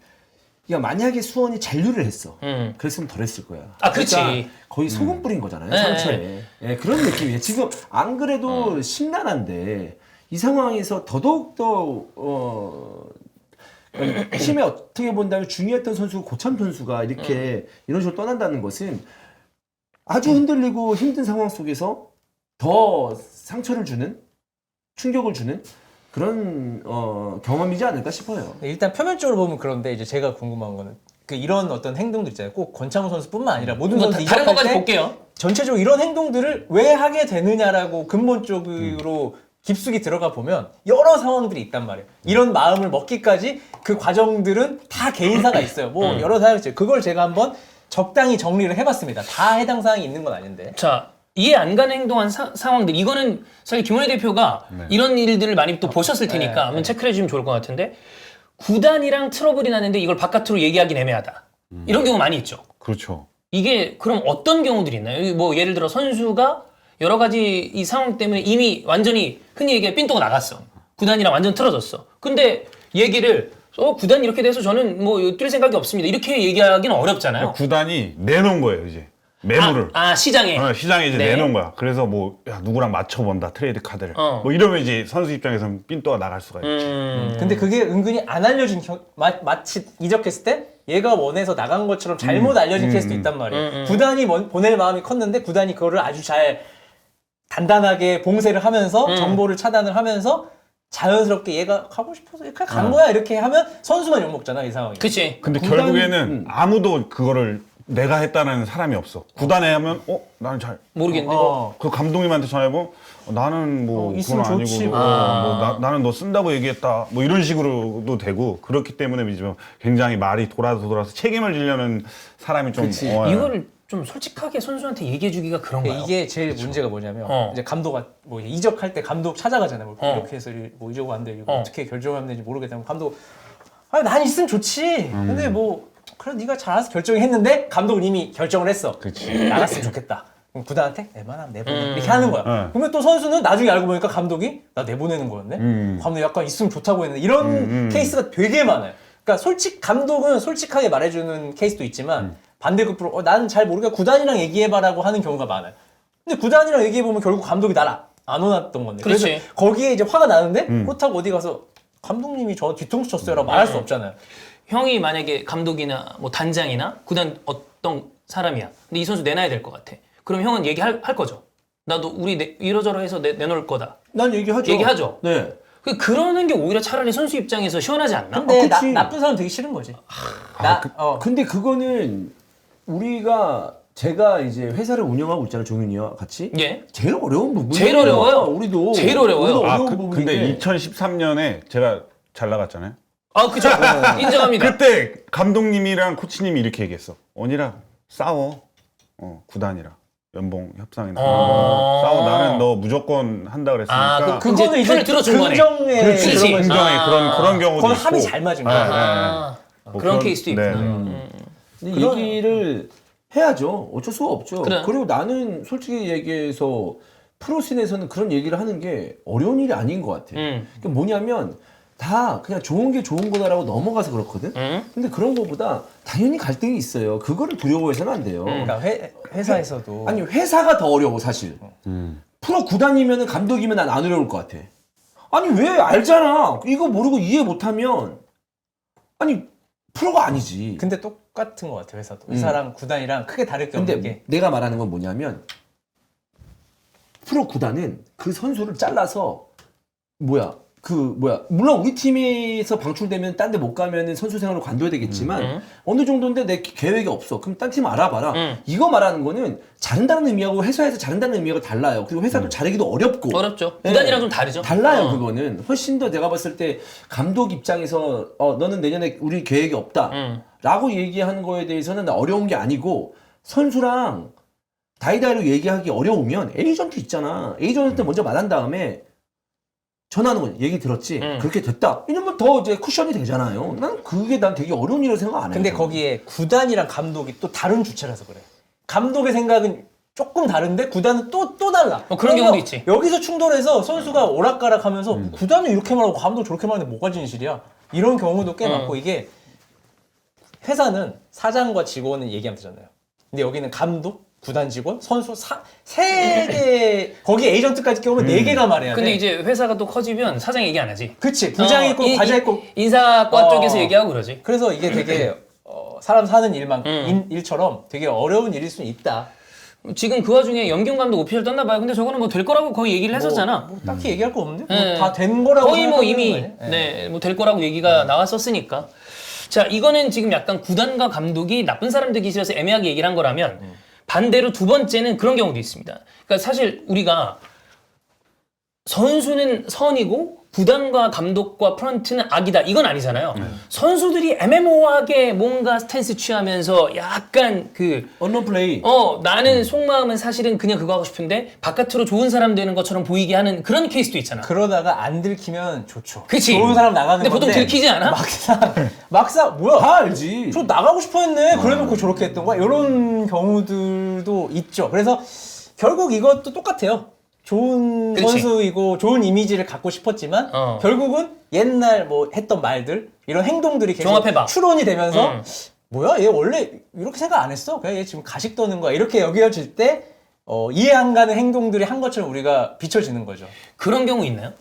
야 만약에 수원이 잔류를 했어. 그랬으면 덜했을 거야. 아, 그렇지. 그러니까 거의 소금 뿌린 거잖아요. 네. 상처에. 예, 그런 느낌이에요. 지금 안 그래도 심란한데 이 상황에서 더더욱더 팀에 어떻게 본다면 중요했던 선수 고참 선수가 이렇게 이런 식으로 떠난다는 것은 아주 흔들리고 힘든 상황 속에서 더 상처를 주는 충격을 주는 그런 경험이지 않을까 싶어요. 일단 표면적으로 보면 그런데 이제 제가 궁금한 거는 그 이런 어떤 행동들 있잖아요. 꼭 권창훈 선수뿐만 아니라 모든 뭐 선수 다른 이적할 것까지 때 볼게요. 전체적으로 이런 행동들을 왜 하게 되느냐라고 근본적으로 깊숙이 들어가 보면 여러 상황들이 있단 말이에요. 이런 마음을 먹기까지 그 과정들은 다 개인사가 있어요. 뭐 여러 사항이 있어요. 그걸 제가 한번 적당히 정리를 해봤습니다. 다 해당 사항이 있는 건 아닌데. 자, 이해 안 가는 행동한 상황들 이거는 사실 김원희 대표가 이런 일들을 많이 또 보셨을 테니까 한번 체크를 해주시면 좋을 것 같은데 구단이랑 트러블이 나는데 이걸 바깥으로 얘기하기는 애매하다. 이런 경우 많이 있죠. 그렇죠. 이게 그럼 어떤 경우들이 있나요? 뭐 예를 들어 선수가 여러 가지 이 상황 때문에 이미 완전히 흔히 얘기해 삔또가 나갔어. 구단이랑 완전 틀어졌어. 근데 얘기를 구단이 이렇게 돼서 저는 뭐 뛸 생각이 없습니다. 이렇게 얘기하기는 어렵잖아요. 구단이 내놓은 거예요 이제 매물을. 시장에. 시장에 이제 네. 내놓은 거야. 그래서 뭐 야, 누구랑 맞춰본다 트레이드 카드를. 어. 뭐 이러면 이제 선수 입장에서는 삔또가 나갈 수가 있지. 근데 그게 은근히 안 알려진 마치 이적했을 때 얘가 원해서 나간 것처럼 잘못 알려진 케이스도 있단 말이에요. 구단이 보낼 마음이 컸는데 구단이 그거를 아주 잘 단단하게 봉쇄를 하면서 정보를 차단을 하면서 자연스럽게 얘가 가고 싶어서 이렇게 간 거야 이렇게 하면 선수만 욕먹잖아 이 상황이. 그치. 근데 구단이- 결국에는 아무도 그거를 내가 했다는 사람이 없어. 구단에 하면 나는 잘 모르겠는데. 그 감독님한테 전화해보면 나는 뭐 있으면 그건 좋지, 아니고 뭐. 나는 너 쓴다고 얘기했다 뭐 이런 식으로도 되고 그렇기 때문에 이제 굉장히 말이 돌아서 책임을 지려는 사람이 좀 그치. 이거를 좀 솔직하게 선수한테 얘기해 주기가 그런가요? 이게 제일 문제가 뭐냐면 이제 감독가 뭐 이적할 때 감독 찾아가잖아요. 뭐 이렇게 해서 뭐 이적 안 돼. 이거 어떻게 결정하면 되는지 모르겠다면 감독 난 있으면 좋지. 근데 뭐 그래 네가 잘 알아서 결정했는데 감독은 이미 결정을 했어. 그치. 나갔으면 좋겠다. 그럼 구단한테 내만하면 내보내 이렇게 하는 거야. 네. 그러면 또 선수는 나중에 알고 보니까 감독이 나 내보내는 거였네. 감독 약간 있으면 좋다고 했는데 이런 케이스가 되게 많아요. 그러니까 감독은 솔직하게 말해주는 케이스도 있지만 반대급부로 나는 잘 모르겠고 구단이랑 얘기해봐라고 하는 경우가 많아요. 근데 구단이랑 얘기해보면 결국 감독이 날 안 원했던 건데. 그렇지. 그래서 거기에 이제 화가 나는데 그렇다고 어디 가서 감독님이 저 뒤통수 쳤어요라고 말할 수 없잖아요. 형이 만약에 감독이나 뭐 단장이나 구단 어떤 사람이야. 근데 이 선수 내놔야 될 것 같아. 그럼 형은 얘기할 거죠. 나도 우리 이러저러 해서 내놓을 거다. 난 얘기하죠. 얘기하죠. 네. 그러는 게 오히려 차라리 선수 입장에서 시원하지 않나? 근데 그치. 나쁜 사람 되기 싫은 거지. 근데 그거는 제가 이제 회사를 운영하고 있잖아요, 종윤이와 같이. 예. 제일 어려운 부분이에요. 제일 어려워요. 우리도. 제일 어려워요. 우리도 어려운 부분인데. 근데 2013년에 제가 잘 나갔잖아요. 그쵸. 인정합니다. 그때 감독님이랑 코치님이 이렇게 얘기했어. 원이랑 싸워. 구단이랑 연봉 협상이나 싸워. 나는 너 무조건 한다 그랬으니까. 그거는 이제 편을 들어준 거네. 긍정의 그렇지. 그런 거지. 긍정의 그런 경우도 그건 있고. 합이 잘 맞은 거야. 뭐 그런 케이스도 네. 있구나. 근데 얘기를 해야죠. 어쩔 수가 없죠. 그래. 그리고 나는 솔직히 얘기해서 프로씬에서는 그런 얘기를 하는 게 어려운 일이 아닌 것 같아. 그러니까 뭐냐면 다 그냥 좋은 게 좋은 거다라고 넘어가서 그렇거든. 근데 그런 거보다 당연히 갈등이 있어요. 그거를 두려워해서는 안 돼요. 그러니까 회사에서도 아니 회사가 더 어려워 사실. 프로 구단이면은 감독이면 난 안 어려울 것 같아. 아니 왜 알잖아. 이거 모르고 이해 못하면 아니 프로가 아니지. 근데 똑같은 것 같아 회사도. 회사랑 구단이랑 크게 다를 게 없는 근데 게 내가 말하는 건 뭐냐면 프로 구단은 그 선수를 잘라서 물론 우리 팀에서 방출되면 딴 데 못 가면은 선수 생활을 관둬야 되겠지만 어느 정도인데 내 계획이 없어. 그럼 딴 팀 알아봐라. 이거 말하는 거는 자른다는 의미하고 회사에서 자른다는 의미가 달라요. 그리고 회사도 자르기도 어렵고. 어렵죠. 네. 구단이랑 좀 다르죠. 달라요, 그거는. 훨씬 더 내가 봤을 때 감독 입장에서 너는 내년에 우리 계획이 없다. 라고 얘기하는 거에 대해서는 어려운 게 아니고 선수랑 다이다이로 얘기하기 어려우면 에이전트 있잖아. 에이전트한테 먼저 말한 다음에 전화하는 거지. 얘기 들었지? 그렇게 됐다. 이러면 더 이제 쿠션이 되잖아요. 난 되게 어려운 일이라고 생각 안 해요. 근데 거기에 구단이랑 감독이 또 다른 주체라서 그래. 감독의 생각은 조금 다른데 구단은 또 달라. 그런 그러면 경우도 있지. 여기서 충돌해서 선수가 오락가락하면서 구단은 이렇게 말하고 감독 저렇게 말하는데 뭐가 진실이야? 이런 경우도 꽤 많고 이게 회사는 사장과 직원은 얘기하면 되잖아요. 근데 여기는 감독, 구단 직원, 선수 세 개 거기 에이전트까지 끼우면 네 개가 말해야 돼. 근데 이제 회사가 또 커지면 사장 얘기 안 하지. 그치 부장 있고 과장 있고 인사과 쪽에서 얘기하고 그러지. 그래서 이게 되게 사람 사는 일처럼 되게 어려운 일일 수는 있다. 지금 그 와중에 염경 감독 오피셜 떴나 봐요. 근데 저거는 뭐 될 거라고 거의 얘기를 했었잖아. 뭐 딱히 얘기할 거 없는데 네. 다 된 거라고 거의 뭐 생각하는 이미 거 아니야? 네, 뭐 될 거라고 얘기가 나왔었으니까. 자, 이거는 지금 약간 구단과 감독이 나쁜 사람 되기 싫어서 애매하게 얘기를 한 거라면 반대로 두 번째는 그런 경우도 있습니다. 그러니까 사실 우리가 선수는 선이고 구단과 감독과 프런트는 악이다. 이건 아니잖아요. 선수들이 애매모호하게 뭔가 스탠스 취하면서 약간 그 언론 플레이. 나는 속마음은 사실은 그냥 그거 하고 싶은데 바깥으로 좋은 사람 되는 것처럼 보이게 하는 그런 케이스도 있잖아. 그러다가 안 들키면 좋죠. 그치. 좋은 사람 나가는 근데 건데 보통 들키지 않아? 막상 뭐야? 다 알지. 저 나가고 싶어했네. 그래놓고 저렇게 했던 거야. 이런 경우들도 있죠. 그래서 결국 이것도 똑같아요. 좋은 그렇지. 선수이고 좋은 이미지를 갖고 싶었지만 결국은 옛날 뭐 했던 말들 이런 행동들이 계속 종합해봐. 추론이 되면서 뭐야 얘 원래 이렇게 생각 안 했어? 그냥 얘 지금 가식 떠는 거야. 이렇게 여겨질 때 이해 안 가는 행동들이 한 것처럼 우리가 비춰지는 거죠. 그런 경우 있나요?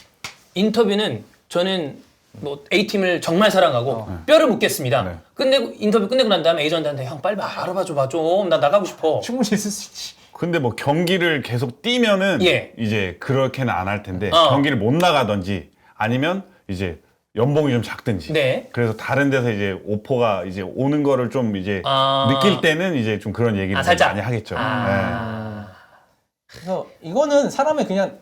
인터뷰는 저는 뭐 A팀을 정말 사랑하고 뼈를 묻겠습니다. 네. 끝내고 인터뷰 끝내고 난 다음에 에이전트한테 형 빨리 알아봐줘봐 좀. 나 나가고 싶어. 충분히 있을 수 있지. 근데 뭐 경기를 계속 뛰면은 예. 이제 그렇게는 안 할 텐데 어. 경기를 못 나가든지 아니면 이제 연봉이 좀 작든지 네. 그래서 다른 데서 이제 오퍼가 이제 오는 거를 좀 이제 아. 느낄 때는 이제 좀 그런 얘기를 좀 살짝. 많이 하겠죠. 그래서 이거는 사람의 그냥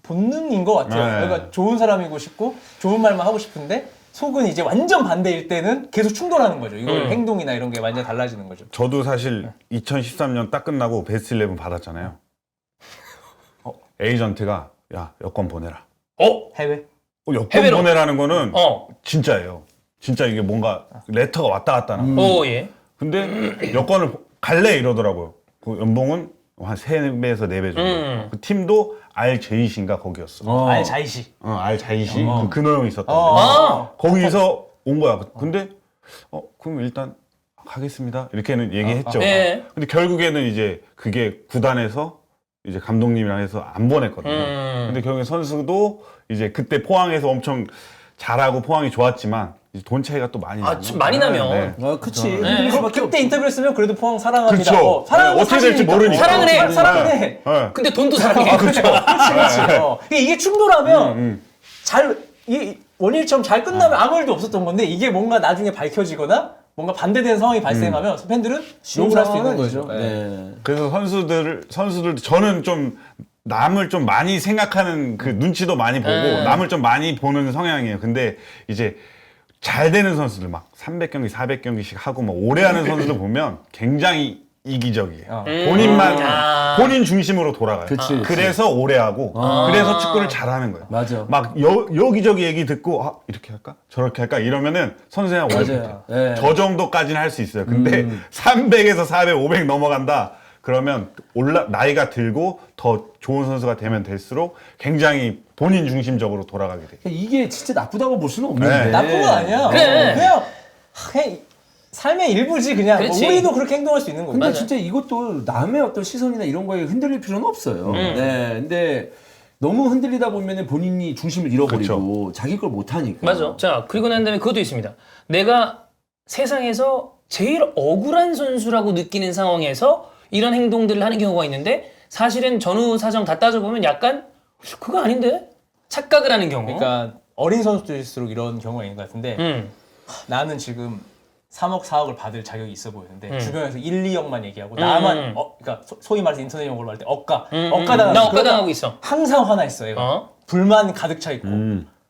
본능인 것 같아요. 네. 그러니까 좋은 사람이고 싶고 좋은 말만 하고 싶은데 속은 이제 완전 반대일 때는 계속 충돌하는 거죠. 이걸 행동이나 이런 게 완전 달라지는 거죠. 저도 사실 2013년 딱 끝나고 베스트 11 받았잖아요. 에이전트가 야 여권 보내라. 해외? 여권 해외로? 보내라는 거는 어. 진짜예요. 진짜 이게 뭔가 레터가 왔다 갔다 하는 거. 예. 근데 여권을 갈래 이러더라고요. 그 연봉은 한 3배에서 4배 정도. 그 팀도 RJC인가 거기였어. 알자이시. RJC 그 근호형이 있었던 데. 아. 거기서 온 거야. 근데 그럼 일단 가겠습니다. 이렇게는 얘기했죠. 예. 근데 결국에는 이제 그게 구단에서 이제 감독님이랑 해서 안 보냈거든요. 근데 결국에 선수도 이제 그때 포항에서 엄청 잘하고 포항이 좋았지만 이제 돈 차이가 또 많이 나면 좀 많이 나면. 그치. 네. 흔들릴 수밖에 그때 없지. 인터뷰 했으면 그래도 포항 사랑합니다. 그쵸. 사랑은 어떻게 될지 사실이니까. 모르니까. 사랑은 해. 사랑은 해. 네. 근데 돈도 사랑해. 그렇죠. 그렇지. 이게 충돌하면 이 원일처럼 잘 끝나면 아무 일도 없었던 건데 이게 뭔가 나중에 밝혀지거나 뭔가 반대되는 상황이 발생하면 팬들은 욕을 할 수 있는 거죠. 네. 그래서 선수들 저는 좀 남을 좀 많이 생각하는 그 눈치도 많이 보고 남을 좀 많이 보는 성향이에요. 근데 이제 잘 되는 선수들 막 300경기, 400경기씩 하고 막 오래 하는 선수들 보면 굉장히 이기적이에요. 본인 중심으로 돌아가요. 그치, 그래서 오래 하고 그래서 축구를 잘하는 거예요. 맞아. 막 여기저기 얘기 듣고 이렇게 할까? 저렇게 할까? 이러면은 선수야 오래 못해요. 네. 저 정도까지는 할 수 있어요. 근데 300에서 400, 500 넘어간다. 그러면 나이가 들고 더 좋은 선수가 되면 될수록 굉장히 본인 중심적으로 돌아가게 돼요. 이게 진짜 나쁘다고 볼 수는 없는데. 네. 나쁜 건 아니야. 그래. 그냥 삶의 일부지 그냥. 그렇지. 우리도 그렇게 행동할 수 있는 거야. 근데 진짜 이것도 남의 어떤 시선이나 이런 거에 흔들릴 필요는 없어요. 네. 근데 너무 흔들리다 보면 본인이 중심을 잃어버리고 자기 걸 못하니까. 맞아. 자, 그리고 난 다음에 그것도 있습니다. 내가 세상에서 제일 억울한 선수라고 느끼는 상황에서 이런 행동들을 하는 경우가 있는데 사실은 전후 사정 다 따져보면 약간 그거 아닌데? 착각을 하는 경우. 그러니까 어린 선수들일수록 이런 경우가 있는 것 같은데 나는 지금 3억, 4억을 받을 자격이 있어 보이는데 주변에서 1, 2억만 얘기하고 나만 그러니까 소위 말해서 인터넷 용어로 할 때 억가당하고 나 억가당하고 있어. 항상 화나 있어 얘가. 불만 가득 차 있고.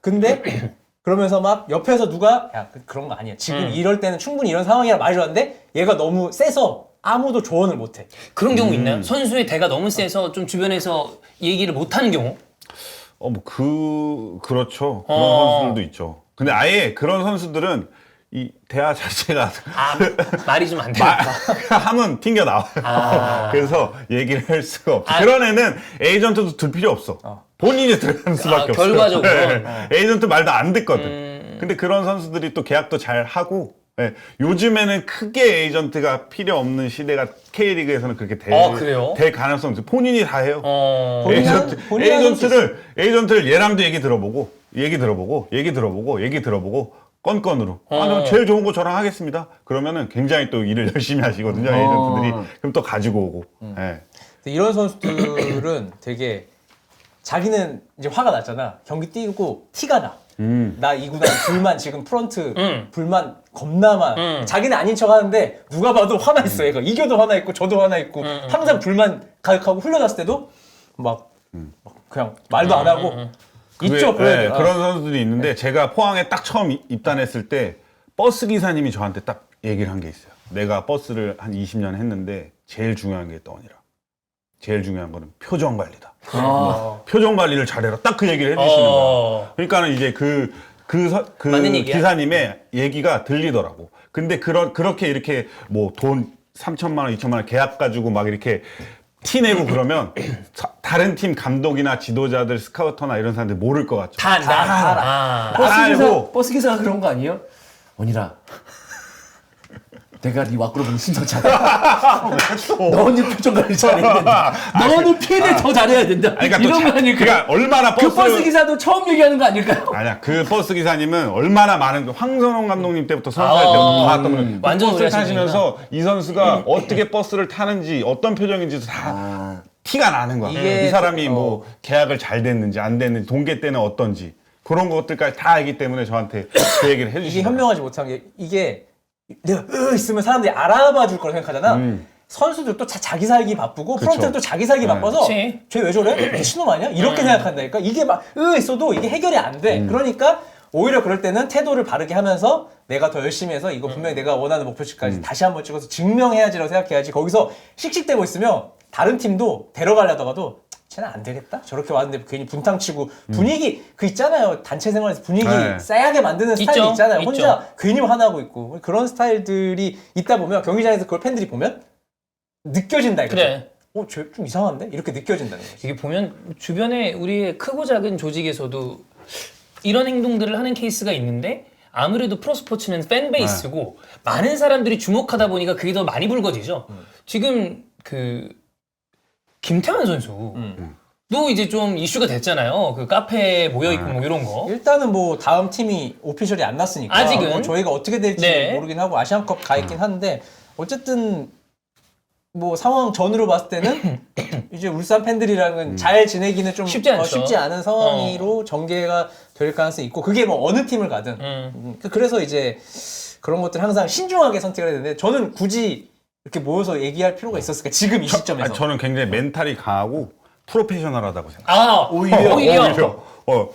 근데 그러면서 막 옆에서 누가 야 그런 거 아니야. 지금 이럴 때는 충분히 이런 상황이라 말해줬는데 얘가 너무 세서 아무도 조언을 못해. 그런 경우 있나요? 선수의 대가 너무 세서 좀 주변에서 얘기를 못하는 경우? 그렇죠. 그런 선수들도 있죠. 근데 아예 그런 선수들은 이 대화 자체가 말이 좀 안 돼. 하면 튕겨 나와요. 그래서 얘기를 할 수가 없어. 그런 애는 에이전트도 들 필요 없어. 본인이 들어가는 수밖에 없어. 결과적으로. 에이전트 말도 안 듣거든. 근데 그런 선수들이 또 계약도 잘 하고. 네. 요즘에는 크게 에이전트가 필요 없는 시대가 K리그에서는 그렇게 그래요? 될 가능성이 있어요. 본인이 다 해요. 본인이 에이전트를 얘랑도 얘기 들어보고 건건으로. 그럼 제일 좋은 거 저랑 하겠습니다. 그러면은 굉장히 또 일을 열심히 하시거든요. 에이전트들이. 그럼 또 가지고 오고. 네. 이런 선수들은 되게 자기는 이제 화가 났잖아. 경기 뛰고 티가 나. 나 이 구단 불만 지금 프런트 불만 겁나 많아. 자기는 아닌 척 하는데 누가 봐도 화나 있어. 얘가 이겨도 화나 있고 저도 화나 있고 항상 불만 가득하고 흘러났을 때도 막 그냥 말도 안 하고 있죠. 네, 그런 선수들이 있는데 제가 포항에 딱 처음 입단했을 때 버스 기사님이 저한테 딱 얘기를 한 게 있어요. 내가 버스를 한 20년 했는데 제일 중요한 게 떠니라. 제일 중요한 거는 표정 관리다. 표정 관리를 잘해라. 딱 그 얘기를 해주시는 거예요. 그러니까는 이제 그 기사님의 얘기가 들리더라고. 근데 그렇게 이렇게 뭐 돈 3천만 원, 2천만 원 계약 가지고 막 이렇게 티내고 그러면 다른 팀 감독이나 지도자들, 스카우터나 이런 사람들 모를 것 같죠. 다 알아. 버스 기사가 그런 거 아니에요? 원이라. 내가 네 와꾸로 보면 심상치 않아. 너는 표정 관리 잘해야 된다. 너는 피해를 더 잘해야 된다. 그러니까 이런 거 아닐까? 그러니까 얼마나 그 버스 기사도 처음 얘기하는 거 아닐까요? 아니야. 그 버스 기사님은 얼마나 많은 황선홍 감독님 때부터 선수할 때부터 봤던 분. 완전 버스를 타시면서 이 선수가 어떻게 버스를 타는지 어떤 표정인지도 다 티가 나는 거야. 이 사람이 뭐 계약을 잘 됐는지 안 됐는지 동계 때는 어떤지 그런 것들까지 다 알기 때문에 저한테 그 얘기를 해주시고 이게 현명하지 못한 게 이게 내가 있으면 사람들이 알아봐 줄 거라 생각하잖아. 선수들 또 자기 살기 바쁘고 프런트는 또 자기 살기 바빠서 쟤 왜 저래? 신놈 아니야? 이렇게 생각한다니까. 이게 막 있어도 이게 해결이 안 돼. 그러니까 오히려 그럴 때는 태도를 바르게 하면서 내가 더 열심히 해서 이거 분명히 내가 원하는 목표치까지 다시 한번 찍어서 증명해야지라고 생각해야지. 거기서 씩씩대고 있으면 다른 팀도 데려가려다가도 쟤는 안 되겠다? 저렇게 왔는데 괜히 분탕치고 분위기 그 있잖아요. 단체 생활에서 분위기 싸하게 만드는 스타일이 있잖아요. 혼자 괜히 화나고 있고 그런 스타일들이 있다 보면 경기장에서 그걸 팬들이 보면 느껴진다 이거죠. 그래. 쟤 좀 이상한데? 이렇게 느껴진다는 거지. 이게 보면 주변에 우리의 크고 작은 조직에서도 이런 행동들을 하는 케이스가 있는데 아무래도 프로스포츠는 팬베이스고 많은 사람들이 주목하다 보니까 그게 더 많이 불거지죠. 지금 김태환 선수 또 이제 좀 이슈가 됐잖아요. 그 카페에 모여있고 뭐 이런 거. 일단은 뭐 다음 팀이 오피셜이 안 났으니까 아직은 뭐 저희가 어떻게 될지 모르긴 하고 아시안컵 가 있긴 한데 어쨌든 뭐 상황 전으로 봤을 때는 이제 울산 팬들이랑은 잘 지내기는 좀 쉽지 않죠. 쉽지 않은 상황으로 전개가 될 가능성이 있고 그게 뭐 어느 팀을 가든 그래서 이제 그런 것들 항상 신중하게 선택을 해야 되는데 저는 굳이 이렇게 모여서 얘기할 필요가 있었을까 지금 이 시점에서. 저는 굉장히 멘탈이 강하고 프로페셔널하다고 생각해요. 오히려.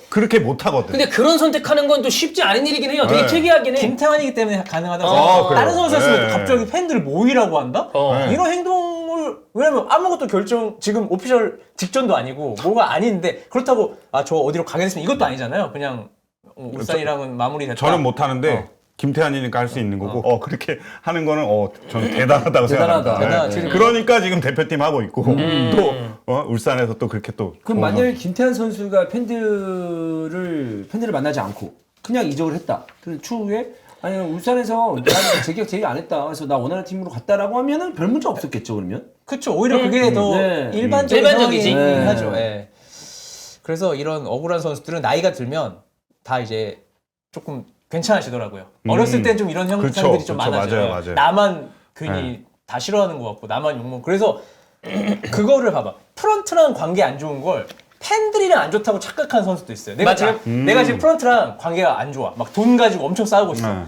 그렇게 못하거든. 근데 그런 선택하는 건 또 쉽지 않은 일이긴 해요. 되게 특이하긴 해. 김태환이기 때문에 가능하다고 생각해요. 다른 선수였으면 갑자기 팬들을 모이라고 한다? 이런 행동을 왜냐면 아무것도 지금 오피셜 직전도 아니고 뭐가 아닌데 그렇다고 저 어디로 가겠습니다 이것도 아니잖아요. 그냥 울산이랑은 마무리됐다. 저는 못하는데 김태환이니까 할 수 있는 거고 그렇게 하는 거는 저는 대단하다고 생각합니다. 그러니까 지금 대표팀 하고 있고 또 울산에서 또 그렇게 또 그럼 만약에 김태환 선수가 팬들을 만나지 않고 그냥 이적을 했다. 추후에 아니 울산에서 나 재계약 제의 안 했다. 그래서 나 원하는 팀으로 갔다라고 하면은 별 문제 없었겠죠 그러면? 그렇죠. 오히려 그게 더 일반적이지. 하죠. 그래서 이런 억울한 선수들은 나이가 들면 다 이제 조금 괜찮아지더라고요. 어렸을 땐 좀 이런 형상들이 좀 많아져요. 맞아요. 나만 괜히 다 싫어하는 것 같고 나만 욕먹고 그래서 그거를 봐봐. 프런트랑 관계 안 좋은 걸 팬들이랑 안 좋다고 착각하는 선수도 있어요. 내가 지금 프런트랑 관계가 안 좋아. 막 돈 가지고 엄청 싸우고 있어.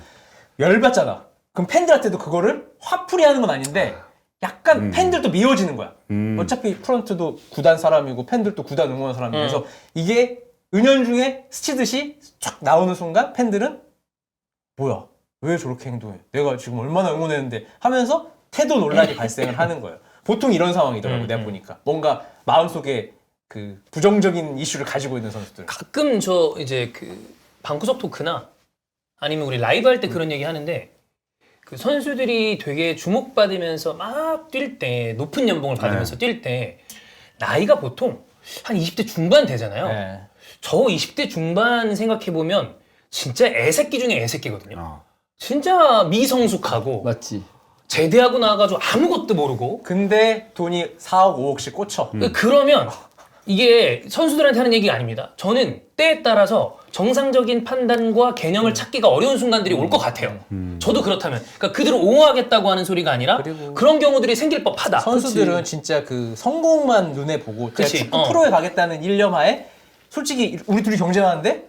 열받잖아. 그럼 팬들한테도 그거를 화풀이 하는 건 아닌데 약간 팬들도 미워지는 거야. 어차피 프런트도 구단 사람이고 팬들도 구단 응원하는 사람이고 그래서 이게 은연중에 스치듯이 쫙 나오는 순간 팬들은 뭐야 왜 저렇게 행동해 내가 지금 얼마나 응원했는데 하면서 태도 논란이 발생을 하는 거예요. 보통 이런 상황이더라고요. 내가 보니까 뭔가 마음속에 그 부정적인 이슈를 가지고 있는 선수들 가끔 저 이제 방구석 토크나 아니면 우리 라이브 할 때 그런 얘기 하는데 그 선수들이 되게 주목받으면서 막 뛸 때 높은 연봉을 받으면서 뛸 때 나이가 보통 한 20대 중반 되잖아요. 네. 저 20대 중반 생각해보면 진짜 애새끼 중에 애새끼거든요. 진짜 미성숙하고 맞지. 제대하고 나와가지고 아무것도 모르고 근데 돈이 4억 5억씩 꽂혀. 그러면 이게 선수들한테 하는 얘기가 아닙니다. 저는 때에 따라서 정상적인 판단과 개념을 찾기가 어려운 순간들이 올 것 같아요. 저도 그렇다면. 그러니까 그들을 옹호하겠다고 하는 소리가 아니라 그리고 그런 경우들이 생길 법하다. 선수들은 진짜 그 성공만 눈에 보고 제가 그치. 축구 프로에 가겠다는 일념하에 솔직히 우리 둘이 경쟁하는데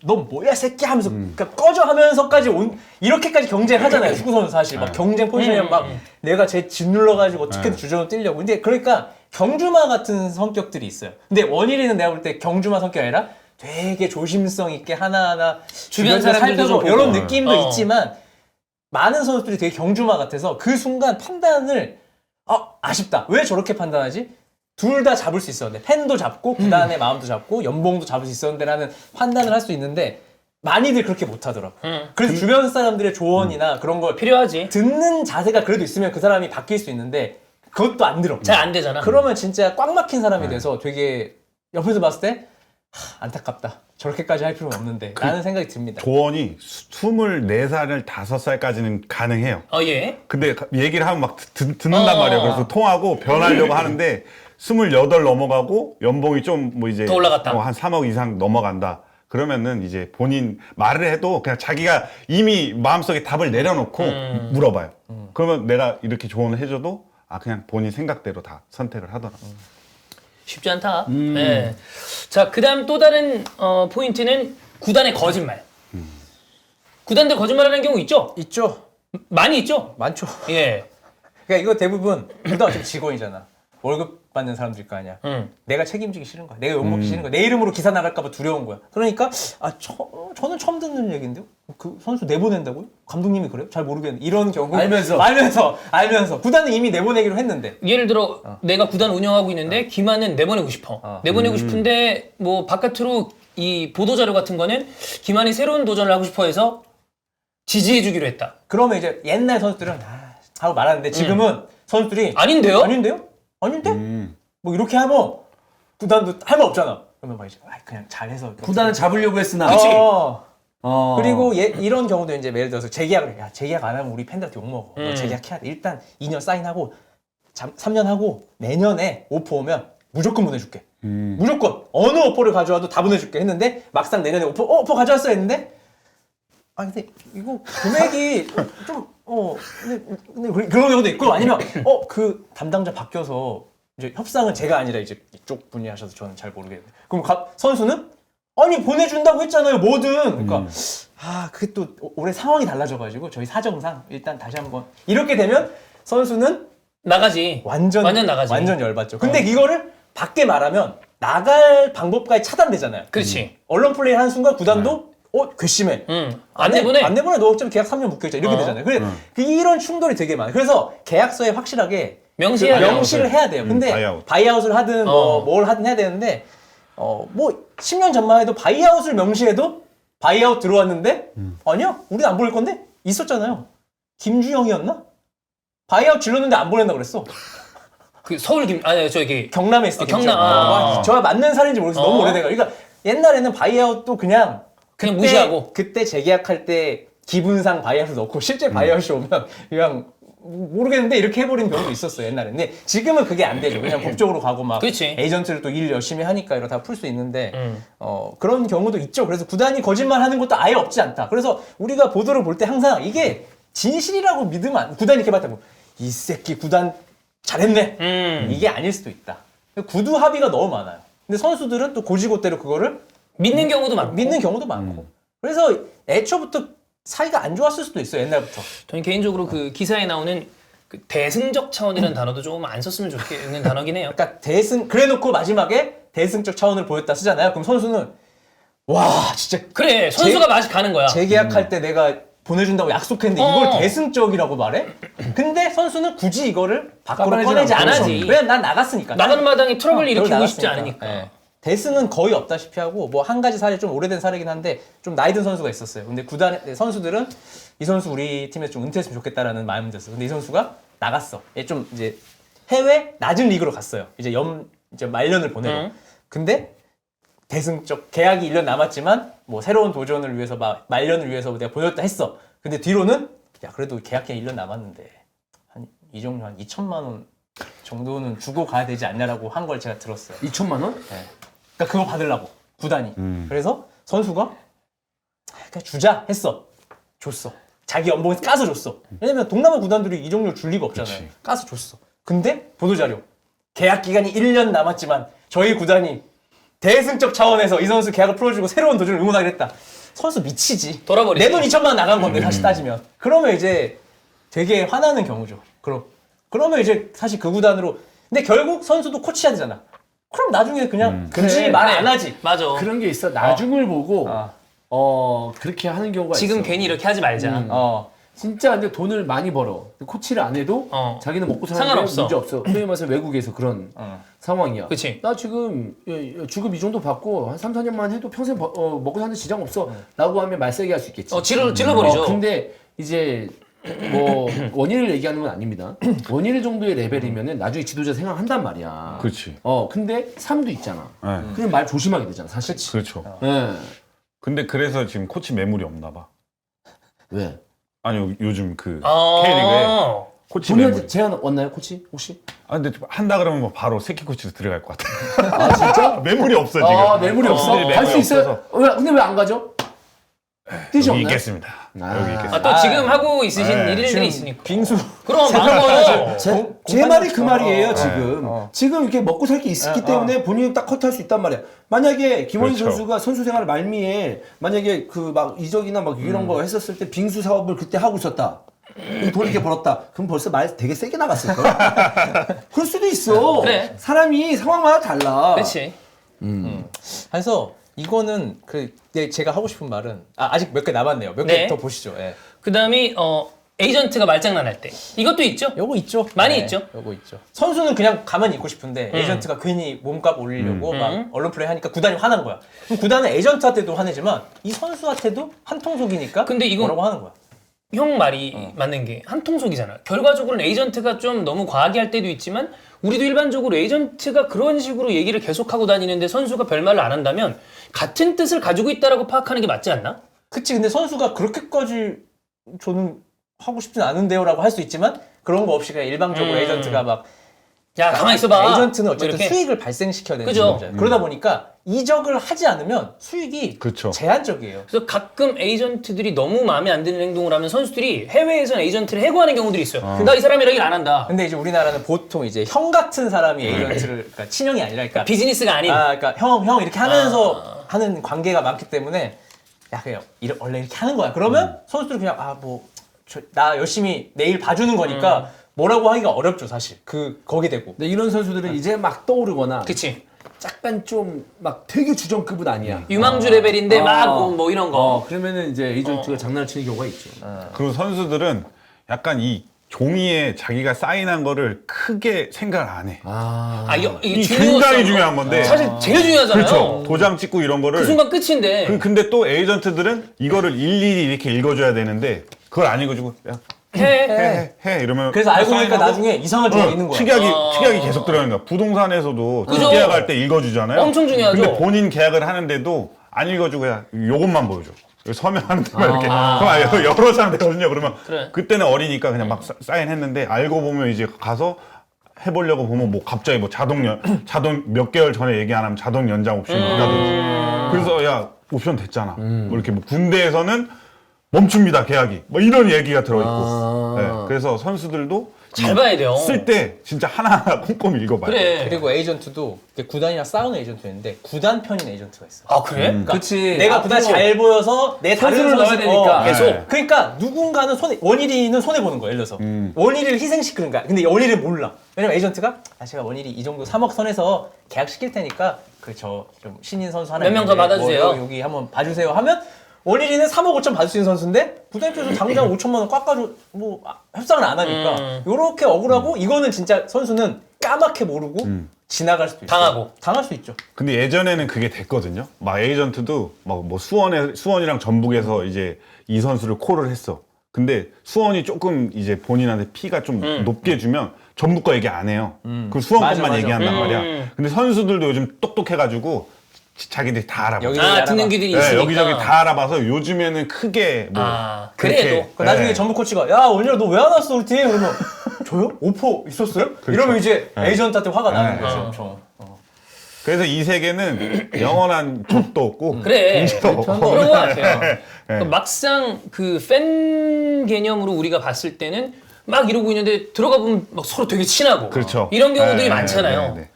너 뭐야 새끼 하면서 그러니까 꺼져 하면서까지 이렇게까지 경쟁하잖아요. 축구 선수 사실 막 경쟁 포지션에 막 내가 제 짓눌러가지고 어떻게든 주전으로 뛰려고. 근데 그러니까 경주마 같은 성격들이 있어요. 근데 원일이는 내가 볼 때 경주마 성격이 아니라 되게 조심성 있게 하나하나 주변 사람들도 좀 살펴보고 이런 보고. 느낌도 있지만 많은 선수들이 되게 경주마 같아서 그 순간 판단을 아쉽다. 왜 저렇게 판단하지? 둘 다 잡을 수 있었는데 팬도 잡고 구단의 마음도 잡고 연봉도 잡을 수 있었는데라는 판단을 할 수 있는데 많이들 그렇게 못하더라고. 그래서 주변 사람들의 조언이나 그런 걸 필요하지. 듣는 자세가 그래도 있으면 그 사람이 바뀔 수 있는데 그것도 안 들어. 잘 안 되잖아. 그러면 진짜 꽉 막힌 사람이 돼서 되게 옆에서 봤을 때 안타깝다. 저렇게까지 할 필요는 없는데 라는 생각이 듭니다. 조언이 24살, 5살까지는 가능해요. 예. 근데 얘기를 하면 막 듣는단 어. 말이에요. 그래서 통하고 변하려고 하는데 28 넘어가고 연봉이 좀 뭐 이제 더 올라갔다. 한 3억 이상 넘어간다. 그러면은 이제 본인 말을 해도 그냥 자기가 이미 마음속에 답을 내려놓고 물어봐요. 그러면 내가 이렇게 조언을 해줘도 그냥 본인 생각대로 다 선택을 하더라고요. 쉽지 않다. 네. 자, 그다음 또 다른 포인트는 구단의 거짓말. 구단들 거짓말하는 경우 있죠? 있죠? 많이 있죠? 많죠. 예. 그러니까 이거 대부분 구단 어차피 직원이잖아. 월급 받는 사람들일 거 아니야. 내가 책임지기 싫은 거야. 내가 욕먹기 싫은 거야. 내 이름으로 기사 나갈까 봐 두려운 거야. 그러니까 저는 처음 듣는 얘기인데요. 그 선수 내보낸다고요? 감독님이 그래요? 잘 모르겠는데 이런 경우 알면서 구단은 이미 내보내기로 했는데 예를 들어 내가 구단 운영하고 있는데 김한은 내보내고 싶어. 내보내고 싶은데 뭐 바깥으로 이 보도자료 같은 거는 김한이 새로운 도전을 하고 싶어 해서 지지해주기로 했다. 그러면 이제 옛날 선수들은 하고 말하는데 지금은 선수들이 아닌데요? 아닌데? 뭐 이렇게 하면 구단도 할 말 없잖아. 그러면 막 이제 그냥 잘해서 구단을 잡으려고 했으나. 그치. 그리고 이런 경우도 이제 예를 들어서 재계약을 해. 야, 재계약 안 하면 우리 팬들한테 욕먹어. 너 재계약해야 돼. 일단 2년 사인하고 3년 하고 내년에 오퍼 오면 무조건 보내줄게. 무조건 어느 오퍼를 가져와도 다 보내줄게 했는데 막상 내년에 오퍼 가져왔어 했는데 근데 이거 금액이 근데 그런 경우도 있고 아니면 그 담당자 바뀌어서 이제 협상은 제가 아니라 이제 이쪽 분이 하셔서 저는 잘 모르겠는데 그럼 선수는 아니 보내준다고 했잖아요 뭐든 그러니까 그게 또 올해 상황이 달라져가지고 저희 사정상 일단 다시 한번 이렇게 되면 선수는 나가지. 완전 나가지. 완전 열받죠. 근데 이거를 밖에 말하면 나갈 방법까지 차단되잖아요. 그렇지. 언론 플레이 하는 순간 구단도 괘씸해. 안 내보내. 안 내보내. 너 어차피 계약 3년 묶여있잖아. 이렇게 되잖아요. 그래 이런 충돌이 되게 많아요. 그래서 계약서에 확실하게 명시를 해야 돼요. 근데 바이아웃을 하든 뭘 하든 해야 되는데 뭐 10년 전만 해도 바이아웃을 명시해도 바이아웃 들어왔는데 아니야. 우리는 안 보낼 건데 있었잖아요. 김주영이었나? 바이아웃 질렀는데 안 보낸다 그랬어. 그 서울 저기 경남에 있을 때 경남. 저와 맞는 사례인지 모르겠어. 너무 오래돼가. 그러니까 옛날에는 바이아웃도 그냥 무시하고 그때 재계약할 때 기분상 바이아웃을 넣고 실제 바이아웃이 오면 그냥 모르겠는데 이렇게 해버리는 경우도 있었어요 옛날에. 근데 지금은 그게 안 되죠. 그냥 법적으로 가고 막 그치. 에이전트를 또 일 열심히 하니까 이러다 풀 수 있는데 그런 경우도 있죠. 그래서 구단이 거짓말하는 것도 아예 없지 않다. 그래서 우리가 보도를 볼 때 항상 이게 진실이라고 믿으면 구단이 이렇게 봤다고 이 새끼 구단 잘했네 이게 아닐 수도 있다. 구두 합의가 너무 많아요. 근데 선수들은 또 고지고대로 그거를 믿는 경우도 많고. 그래서 애초부터 사이가 안 좋았을 수도 있어요 옛날부터. 저는 개인적으로 그 기사에 나오는 그 대승적 차원이라는 단어도 조금 안 썼으면 좋겠는 단어긴 해요. 그러니까 그래놓고 마지막에 대승적 차원을 보였다 쓰잖아요. 그럼 선수는 와 진짜 그래 선수가 맛이 가는 거야. 재계약할 때 내가 보내준다고 약속했는데 이걸 대승적이라고 말해? 근데 선수는 굳이 이거를 밖으로 꺼내지 안 않아서. 하지. 왜냐면 난 나갔으니까. 나가는 마당에 트러블 일으키고 나갔으니까. 싶지 않으니까. 네. 대승은 거의 없다시피 하고 뭐 한 가지 사례 좀 오래된 사례긴 한데 좀 나이 든 선수가 있었어요. 근데 구단 선수들은 이 선수 우리 팀에서 좀 은퇴했으면 좋겠다라는 마음이 들었어. 근데 이 선수가 나갔어. 좀 이제 해외 낮은 리그로 갔어요. 이제 말년을 보내러. 근데 대승적 계약이 1년 남았지만 뭐 새로운 도전을 위해서 막 말년을 위해서 내가 보냈다 했어. 근데 뒤로는 야 그래도 계약 기간 1년 남았는데 한 이 정도 한 2천만 원 정도는 주고 가야 되지 않냐라고 한 걸 제가 들었어요. 2천만 원? 네. 그러니까 그거 받으려고 구단이. 그래서 선수가 그냥 주자 했어. 줬어. 자기 연봉에서 까서 줬어. 왜냐면 동남아 구단들이 이 정도를 줄 리가 없잖아요. 그치. 까서 줬어. 근데 보도자료 계약 기간이 1년 남았지만 저희 구단이 대승적 차원에서 이 선수 계약을 풀어주고 새로운 도전을 응원하기로 했다. 선수 미치지. 돌아버리지. 내 돈 2천만 원 나간 건데 다시 따지면. 그러면 이제 되게 화나는 경우죠. 그러면 이제 사실 그 구단으로. 근데 결국 선수도 코치해야 되잖아. 그럼 나중에 그냥 굳이 그래. 말 안 하지. 맞아. 그런 게 있어. 나중을 보고 어. 그렇게 하는 경우가 지금 있어. 괜히 이렇게 하지 말자. 진짜 근데 돈을 많이 벌어. 코치를 안 해도 자기는 먹고 사는데 상관없어. 문제 없어. 소위 말해서 외국에서 그런 상황이야. 그치. 나 지금 주급 이 정도 받고 한 3, 4년만 해도 평생 먹고 사는 지장 없어. 라고 하면 말세게 할 수 있겠지. 찔러버리죠. 근데 이제 뭐 원인을 얘기하는 건 아닙니다. 원인 정도의 레벨이면은 나중에 지도자 생각한단 말이야. 그렇지. 근데 3도 있잖아. 네. 그럼 말 조심하게 되잖아, 사실. 그렇죠. 예. 근데 그래서 지금 코치 매물이 없나 봐. 왜? 아니 요즘 그 아. K리그에 코치 본인한테 매물. 제안 왔나요, 코치? 혹시? 아 근데 한다 그러면 뭐 바로 새끼 코치로 들어갈 것 같아. 아, 진짜? 매물이 없어 지금. 아, 매물이 없어? 코치들이 갈 수 매물이 있어요? 없어서. 근데 왜 안 가죠? 뜻이 여기 없나요? 있겠습니다. 여기 있겠습니다. 또 지금 하고 있으신 네. 일들이 있으니까. 빙수. 그럼 많아요. 제 말이 그 말이에요, 지금. 어. 지금 이렇게 먹고 살 게 있기 때문에 본인은 딱 컷할 수 있단 말이야. 만약에 김원희 그렇죠. 선수가 선수 생활 말미에 만약에 그 막 이적이나 막 이런 거 했었을 때 빙수 사업을 그때 하고 있었다. 돈 이렇게 벌었다. 그럼 벌써 말 되게 세게 나갔을 거야. 그럴 수도 있어. 그래. 사람이 상황마다 달라. 그렇지. 그래서 이거는 제가 하고 싶은 말은 아직 몇 개 남았네요. 몇 개 네. 더 보시죠. 예. 그다음이 에이전트가 말장난할 때. 이것도 있죠. 요거 있죠. 많이 있죠. 요거 있죠. 선수는 그냥 가만히 있고 싶은데 에이전트가 괜히 몸값 올리려고 막 언론 플레이 하니까 구단이 화난 거야. 그럼 구단은 에이전트한테도 화내지만 이 선수한테도 한통속이니까 근데 이건 뭐라고 하는 거야. 형 말이 맞는 게 한통속이잖아. 결과적으로는 에이전트가 좀 너무 과하게 할 때도 있지만 우리도 일반적으로 에이전트가 그런 식으로 얘기를 계속하고 다니는데 선수가 별말을 안 한다면 같은 뜻을 가지고 있다라고 파악하는 게 맞지 않나? 그치. 근데 선수가 그렇게까지 저는 하고 싶진 않은데요라고 할 수 있지만 그런 거 없이 그냥 일방적으로 에이전트가 막 야 가만히 있어봐. 에이전트는 어쨌든 이렇게. 수익을 발생시켜야 되는 그죠. 거잖아요. 그러다 보니까 이적을 하지 않으면 수익이 그쵸. 제한적이에요. 그래서 가끔 에이전트들이 너무 마음에 안 드는 행동을 하면 선수들이 해외에서는 에이전트를 해고하는 경우들이 있어요. 나 이 사람이랑 일 안 한다. 근데 이제 우리나라는 보통 이제 형 같은 사람이 에이전트를 그러니까 친형이 아니라 그러니까 비즈니스가 아닌. 그러니까 형 이렇게 하면서 하는 관계가 많기 때문에 야 그냥 원래 이렇게 하는 거야. 그러면 선수들이 그냥 나 열심히 내일 봐주는 거니까 뭐라고 하기가 어렵죠 사실. 거기 되고. 근데 이런 선수들은 이제 막 떠오르거나 그치. 약간 좀 막 되게 주전급은 아니야. 유망주 레벨인데 막 뭐 이런 거. 그러면은 이제 에이전트가 장난을 치는 경우가 있죠. 그리고 선수들은 약간 이 종이에 자기가 사인한 거를 크게 생각을 안 해. 이게 이 굉장히 중요한 건데. 사실 제일 중요하잖아요. 그렇죠. 도장 찍고 이런 거를. 그 순간 끝인데. 근데 또 에이전트들은 이거를 일일이 이렇게 읽어줘야 되는데 그걸 안 읽어주고 야, 해. 해 이러면. 그래서 알고 보니까 사인하고 나중에 이상한 종이 있는 거야. 특약이 계속 들어가는 거야. 부동산에서도 그죠. 계약할 때 읽어주잖아요. 엄청 중요하죠. 근데 본인 계약을 하는데도 안 읽어주고 야 요것만 보여줘. 서명하는데 막 이렇게 그럼 여러 사람 되거든요. 그러면 그래. 그때는 어리니까 그냥 막 사인했는데 알고 보면 이제 가서 해보려고 보면 뭐 갑자기 뭐 자동 몇 개월 전에 얘기 안 하면 자동 연장 옵션이 있다든지. 그래서 야 옵션 됐잖아. 뭐 이렇게 뭐 군대에서는 멈춥니다 계약이. 뭐 이런 얘기가 들어있고. 네, 그래서 선수들도 잘 봐야 돼요. 쓸 때 진짜 하나하나 꼼꼼히 읽어봐요. 그래. 그리고 에이전트도 구단이랑 싸우는 에이전트였는데 구단 편인 에이전트가 있어. 아 그래? 그러니까 그치. 내가 구단 앞으로 잘 보여서 내 다른 선수를 넣어야 선수 되니까. 계속. 네. 그러니까 누군가는 원일이는 손해 보는 거야. 예를 들어서 원일이를 희생시키는 거야. 근데 원일이를 몰라. 왜냐면 에이전트가 제가 원일이 이 정도 3억 선에서 계약 시킬 테니까 좀 신인 선수 하나 몇명더 있는데 받아주세요. 뭐 여기 한번 봐주세요 하면 원일이는 3억 5천 받을 수 있는 선수인데 구단 입장에서 당장 5천만 원 깎아줘 협상을 안 하니까 요렇게 억울하고 이거는 진짜 선수는 까맣게 모르고 지나갈 수도 있어요. 당하고. 당할 수 있죠. 근데 예전에는 그게 됐거든요. 막 에이전트도 막 뭐 수원이랑 전북에서 이제 이 선수를 콜을 했어. 근데 수원이 조금 이제 본인한테 피가 좀 높게 주면 전북과 얘기 안 해요. 그 수원 맞아, 것만 맞아. 얘기한단 말이야. 근데 선수들도 요즘 똑똑해가지고 자기들이 다 알아봐. 여기 듣는 귀들이 네, 있으니까. 여기저기 다 알아봐서 요즘에는 크게 뭐 그래도. 그렇게, 그 나중에 네. 전북 코치가 야 원열 너 왜 안 왔어 우리 팀? 그러면 저요? 오퍼 있었어요? 이러면 이제 에이전트한테 화가 나는 거지 엄청. 그래서 이 세계는 영원한 적도 없고 그래. 동지도 그런 없고. 것 같아요. 그 막상 그 팬 개념으로 우리가 봤을 때는 막 이러고 있는데 들어가 보면 막 서로 되게 친하고 그렇죠. 이런 경우들이 네, 많잖아요. 네, 네.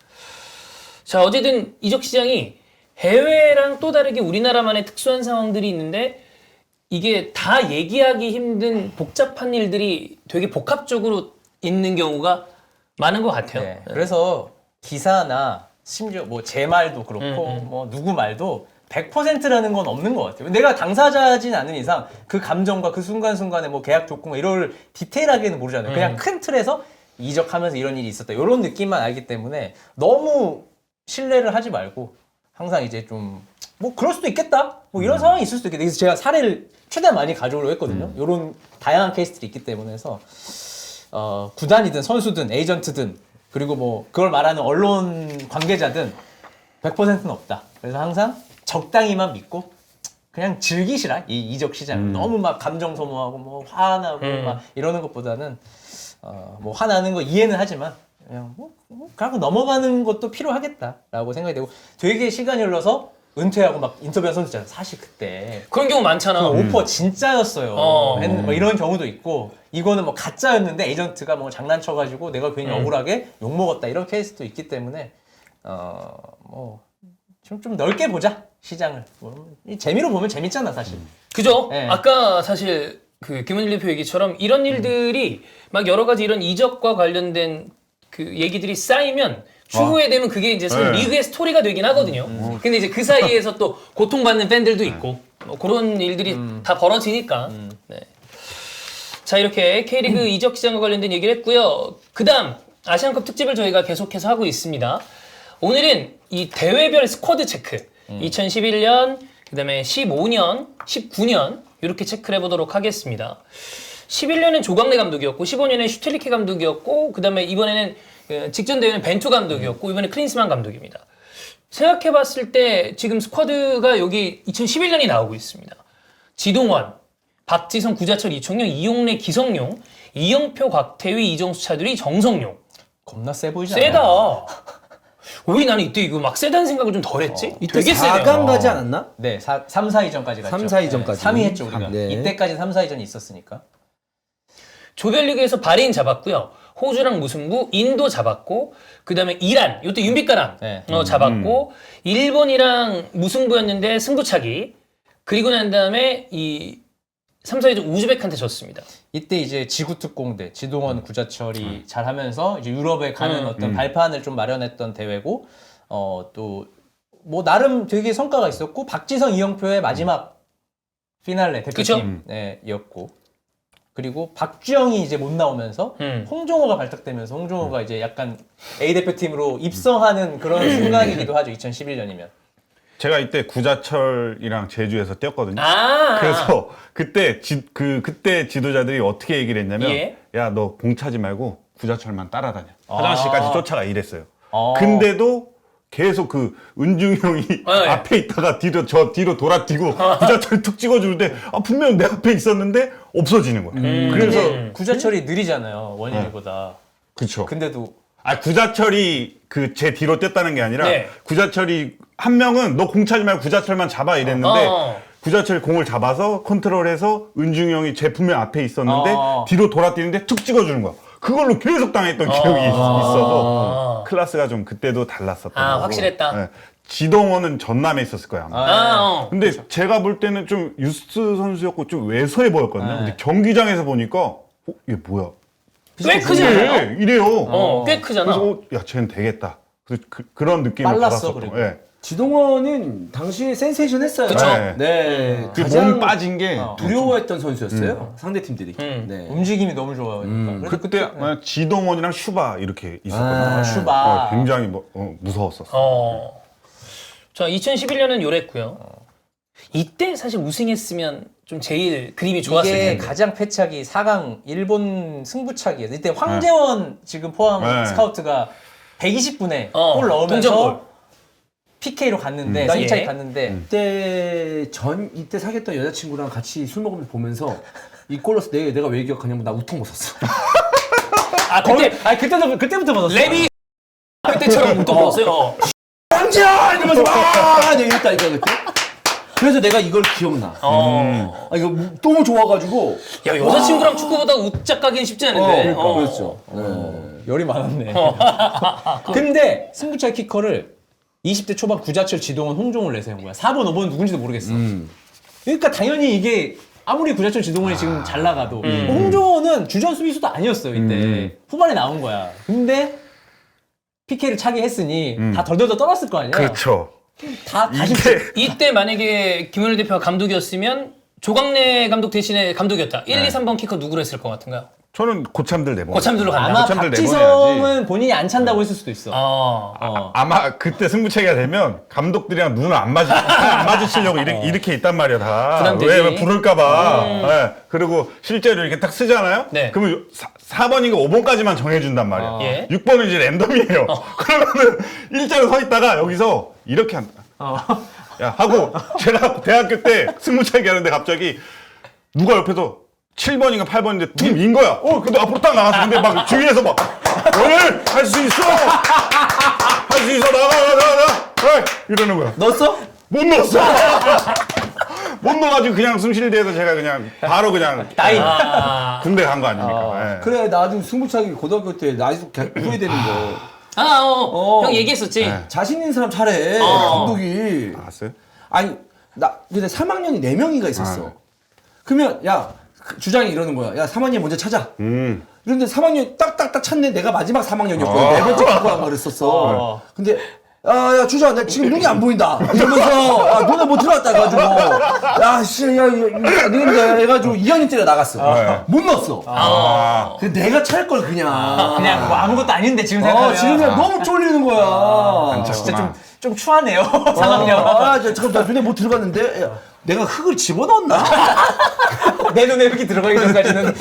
자, 어쨌든 이적 시장이 해외랑 또 다르게 우리나라만의 특수한 상황들이 있는데 이게 다 얘기하기 힘든 복잡한 일들이 되게 복합적으로 있는 경우가 많은 것 같아요. 네. 그래서 기사나 심지어 뭐 제 말도 그렇고 뭐 누구 말도 100%라는 건 없는 것 같아요. 내가 당사자진 않은 이상 그 감정과 그 순간순간에 뭐 계약 조건 이걸 디테일하게는 모르잖아요. 그냥 큰 틀에서 이적하면서 이런 일이 있었다. 이런 느낌만 알기 때문에 너무 신뢰를 하지 말고 항상 이제 좀 뭐 그럴 수도 있겠다. 뭐 이런 상황이 있을 수도 있겠다. 그래서 제가 사례를 최대한 많이 가져오려고 했거든요. 이런 다양한 케이스들이 있기 때문에 해서 구단이든 선수든 에이전트든 그리고 뭐 그걸 말하는 언론 관계자든 100%는 없다. 그래서 항상 적당히만 믿고 그냥 즐기시라 이 이적 시장. 너무 막 감정 소모하고 뭐 화나고 막 이러는 것보다는 뭐 화나는 거 이해는 하지만 그냥 그러고 넘어가는 것도 필요하겠다라고 생각이 되고 되게 시간이 흘러서 은퇴하고 막 인터뷰한 선수 있잖아요. 사실 그때 그런 경우 많잖아. 오퍼 진짜였어요. 뭐 이런 경우도 있고 이거는 뭐 가짜였는데 에이전트가 뭐 장난쳐가지고 내가 괜히 억울하게 욕 먹었다 이런 케이스도 있기 때문에 뭐 좀 넓게 보자 시장을. 이 재미로 보면 재밌잖아 사실. 그죠? 네. 아까 사실 그 김은일 대표 얘기처럼 이런 일들이 막 여러 가지 이런 이적과 관련된 그 얘기들이 쌓이면 추후에 되면 그게 이제 사실 네. 리그의 스토리가 되긴 하거든요. 근데 이제 그 사이에서 또 고통받는 팬들도 있고 뭐 그런 일들이 다 벌어지니까. 네. 자, 이렇게 K리그 이적 시장과 관련된 얘기를 했고요. 그다음 아시안컵 특집을 저희가 계속해서 하고 있습니다. 오늘은 이 대회별 스쿼드 체크 2011년, 그다음에 15년, 19년 이렇게 체크를 해보도록 하겠습니다. 11년엔 조광래 감독이었고 15년엔 슈텔리케 감독이었고 그다음에 이번에는 직전 대회는 벤투 감독이었고 이번에 클린스만 감독입니다. 생각해봤을 때 지금 스쿼드가 여기 2011년이 나오고 있습니다. 지동원, 박지성, 구자철, 이청용, 이용래, 기성용, 이영표, 곽태휘, 이정수, 차두리, 정성용. 겁나 세 보이지 않아요? 세다. 왜 나는 이때 이거 막 세다는 생각을 좀 덜 했지? 이때 되게 4강 세네요. 가지 않았나? 네, 3, 4위전까지 갔죠. 3, 4위전까지. 3위 했죠 우리가. 네. 이때까지 3, 4위전이 있었으니까. 조별리그에서 바레인 잡았고요. 호주랑 무승부, 인도 잡았고, 그 다음에 이란, 이것도 윤빛가람 네. 잡았고, 일본이랑 무승부였는데 승부차기. 그리고 난 다음에 이 3, 4위전 우즈벡한테 졌습니다. 이때 이제 지구특공대 지동원, 구자철이 잘하면서 이제 유럽에 가는 어떤 발판을 좀 마련했던 대회고, 또 뭐 나름 되게 성과가 있었고 박지성, 이영표의 마지막 피날레 대표팀이었고, 그리고 박주영이 이제 못 나오면서 홍종호가 발탁되면서 홍종호가 이제 약간 A 대표팀으로 입성하는 그런 순간이기도 하죠. 2011년이면. 제가 이때 구자철이랑 제주에서 뛰었거든요. 그래서 그때 그때 지도자들이 어떻게 얘기를 했냐면 예. 야, 너 공 차지 말고 구자철만 따라다녀. 화장실까지 쫓아가 이랬어요. 아. 근데도 계속 그 은중이 형이 앞에 있다가 뒤로 돌아뛰고 구자철이 툭 찍어주는데 분명 내 앞에 있었는데 없어지는 거야. 그래서 구자철이 느리잖아요 원일이보다. 그쵸. 근데도 구자철이 제 뒤로 뛰었다는 게 아니라 네. 구자철이 한 명은 너 공 차지 말고 구자철만 잡아 이랬는데 구자철이 공을 잡아서 컨트롤해서 은중이 형이 제 분명 앞에 있었는데 뒤로 돌아뛰는데 툭 찍어주는 거야. 그걸로 계속 당했던 기억이 있어서 클래스가 좀 그때도 달랐었던 거고. 확실했다. 네. 지동원은 전남에 있었을 거야 아마. 근데 그렇죠. 제가 볼 때는 좀 유스 선수였고 좀 왜소해 보였거든요. 근데 경기장에서 보니까 이게 뭐야? 꽤 크잖아요. 이래요. 꽤 크잖아. 그래서 야, 쟤는 되겠다. 그래서 그런 느낌을 빨랐어, 받았었던 그리고. 거예요. 예. 지동원은 당시에 센세이션 했어요. 그쵸. 네. 그 가장 몸 빠진 게 두려워했던 선수였어요. 상대 팀들이. 네. 움직임이 너무 좋아요. 그래서 그때 만약 지동원이랑 슈바 이렇게 있었거든요. 아, 슈바. 굉장히 무서웠었어. 자, 2011년은 요랬고요. 이때 사실 우승했으면 좀 제일 그림이 좋았을 이게 텐데. 가장 패착이 4강 일본 승부차기예요. 이때 황재원 지금 포항 네. 스카우트가 120분에 동점골. 골 넣으면서 PK로 갔는데 승차기 예. 갔는데 이때 사귀었던 여자친구랑 같이 술 먹으면서 보면서 이 골로서 내가 왜 기억하냐면 나 우통 벗었어. 아, 그때 그때부터 벗었어. 레비 그때처럼 또 먹었어요. 황지야 이러면서 막 이랬다니까 그때. 그래서 내가 이걸 기억나. 이거 너무 좋아가지고. 야, 여자친구랑 축구보다 웃짝 가긴 쉽지 않은데. 그렇죠. 열이 많았네. 근데 승부차 키커를 20대 초반 구자철, 지동원, 홍종을 내세운 거야. 4번, 5번 누군지도 모르겠어. 그러니까 당연히 이게 아무리 구자철, 지동원이 지금 잘 나가도 홍종원은 주전 수비수도 아니었어요. 이때 후반에 나온 거야. 근데 PK를 차게 했으니 다 덜덜덜 떨었을 거 아니야. 그렇죠. 다시 이때 만약에 김은일 대표가 감독이었으면 조광래 감독 대신에 감독이었다. 1, 2, 3번 키커 누구로 했을 것 같은가요? 저는 고참들 내보내. 고참들로 간다. 아마 고참들 박지성은 본인이 안 찬다고 했을 수도 있어. 아마 그때 승부차기가 되면 감독들이랑 눈을 안 마주치려고 이렇게 있단 말이야 다. 부담되지. 왜 부를까봐. 네. 그리고 실제로 이렇게 딱 쓰잖아요. 네. 그러면 4번인가 5번까지만 정해준단 말이야. 예. 6번은 이제 랜덤이에요. 그러면은 일자로 서 있다가 여기서 이렇게 한다. 야 하고 제가 대학교 때 승부차기 하는데 갑자기 누가 옆에서 7번인가 8번인데 툭 민 거야. 근데 앞으로 딱 나갔어. 근데 막 주위에서 막 오늘 할 수 있어. 할 수 있어. 나가. 이러는 거야. 넣었어? 못 넣었어. 못 넣어가지고 그냥 숨쉴대서 제가 그냥 바로 그냥 군대 간 거 아닙니까? 예. 그래 나도 승부차기 고등학교 때 나이도 후회되는 거. 형 얘기했었지. 자신 있는 사람 잘해. 감독이. 알았어요? 아니 나 근데 3학년이 4명이가 있었어. 그러면 야 주장이 이러는 거야. 야 3학년 먼저 찾아. 그런데 3학년 딱딱딱 찾네. 내가 마지막 3학년이었거든. 네 번째 갖고 간 그랬었어. 근데 야 주장 나 지금 눈이 안 보인다. 이러면서 눈에 뭐 들어왔다 해가지고 야씨야 니가 해가지고 2학년 때려 나갔어. 못 넣었어. 그 내가 찰 걸 그냥. 그냥 뭐 아무것도 아닌데 지금 생각하면 지금 그냥 너무 쫄리는 거야. 진짜 좀 추하네요. 3학년. 잠깐 나 눈에 뭐 들어갔는데 야, 내가 흙을 집어넣었나? 내 눈에 이렇게 들어가기 전까지는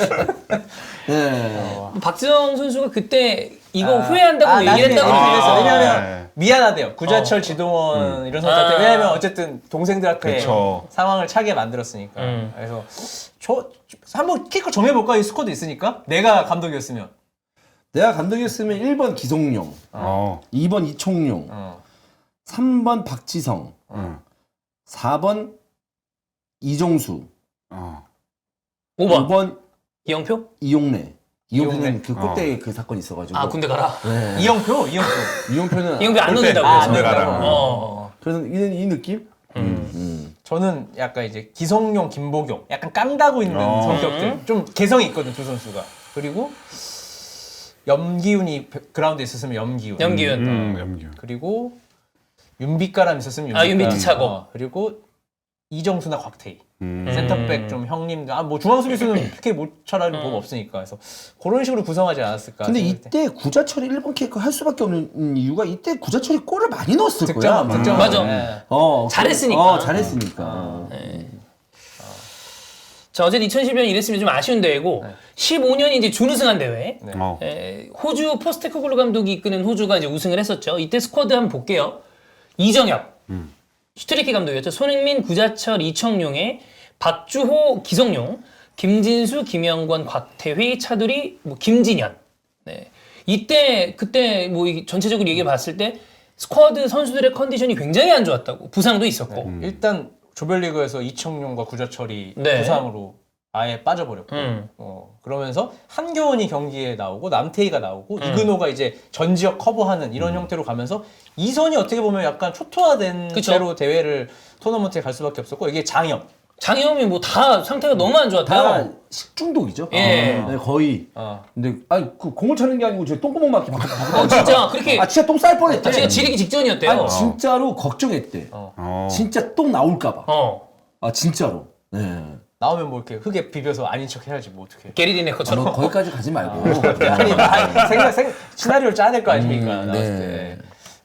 박지성 선수가 그때 이거 후회한다고 얘기를 했다고 그랬어. 들렸어. 왜냐면 미안하대요. 구자철, 지동원 이런 선수한테 왜냐면 어쨌든 동생들한테 그쵸. 상황을 차게 만들었으니까. 그래서 한번 키커 정해볼까? 이 스쿼드 있으니까 내가 감독이었으면. 내가 감독이었으면 1번 기성용, 2번 이총용, 3번 박지성, 4번 이정수, 5번 이영표? 이용래. 이용표는 이용래. 그 골대 그 사건이 있어가지고. 아, 군대 가라. 이영표. 이용표는 이영표 안 넣는다고 안 그래서. 넣는다고. 그래서 이 느낌? 저는 약간 이제 기성용, 김보경 약간 깡다고 있는 성격들 좀 개성이 있거든 두 선수가. 그리고 염기훈이 그라운드에 있었으면 염기훈. 염기훈. 그리고 윤빛가람 있었으면 윤빛가람. 윤빛 차고. 그리고 이정수나 곽태희. 센터백 좀 형님들. 뭐 중앙 수비수는 PK 못 차라는 법 없으니까. 그래서 그런 식으로 구성하지 않았을까. 근데 생각할 때. 이때 구자철이 1번 키커 할 수밖에 없는 이유가 이때 구자철이 골을 많이 넣었을 거야. 득점. 맞아. 네. 잘했으니까. 잘했으니까. 자, 어쨌든 2012년 이랬으면 좀 아쉬운 대회고 15년이 이제 준우승한 대회. 네. 호주 포스테코글루 감독이 이끄는 호주가 이제 우승을 했었죠. 이때 스쿼드 한번 볼게요. 이정엽, 슈트리키 감독이었죠. 손흥민, 구자철, 이청용에 박주호, 기성용, 김진수, 김영권, 곽태휘, 차두리, 김진현. 네. 이때 그때 뭐 전체적으로 얘기해 봤을 때 스쿼드 선수들의 컨디션이 굉장히 안 좋았다고. 부상도 있었고. 일단 조별리그에서 이청용과 구자철이 네. 부상으로 아예 빠져버렸고 그러면서 한교원이 경기에 나오고 남태희가 나오고 이근호가 이제 전 지역 커버하는 이런 형태로 가면서 이선이 어떻게 보면 약간 초토화된 그쵸. 채로 대회를 토너먼트에 갈 수밖에 없었고 이게 장혁 장혜영이 뭐 다 상태가 너무 안 다 좋았대요. 식중독이죠. 예. 네, 거의. 근데 아니 그 공을 차는 게 아니고 저 똥구멍 막히 진짜 그렇게 진짜 똥 쌀 뻔했대. 진짜 지르기 직전이었대요. 아니 진짜로 걱정했대. 진짜 똥 나올까봐. 아 진짜로. 네. 나오면 뭐 이렇게 흙에 비벼서 아닌 척 해야지 뭐 어떻게. 게리 리네커처럼. 뭐 거기까지 가지 말고. 아니 시나리오를 짜야 될 거 아닙니까? 나왔을 네. 때.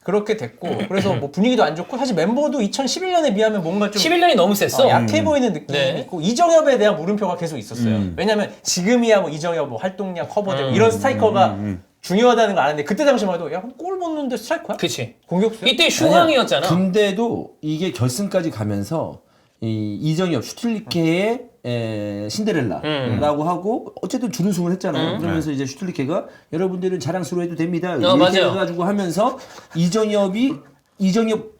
그렇게 됐고 그래서 뭐 분위기도 안 좋고 사실 멤버도 2011년에 비하면 뭔가 좀 11년이 너무 셌어. 약해 보이는 느낌이 네. 있고 이정엽에 대한 물음표가 계속 있었어요. 왜냐면 지금이야 뭐 이정엽 뭐 활동량 커버되고 이런 스트라이커가 중요하다는 걸 아는데 그때 당시만 해도 야 골 못 넣는데 스트라이커야? 그치. 공격수야? 이때 슈강이었잖아. 근데도 이게 결승까지 가면서 이정엽 슈틸리케의 신데렐라라고 하고 어쨌든 준우승을 했잖아요. 그러면서 이제 슈틸리케가 여러분들은 자랑스러워해도 됩니다. 이렇게 맞아요. 해가지고 하면서 이정엽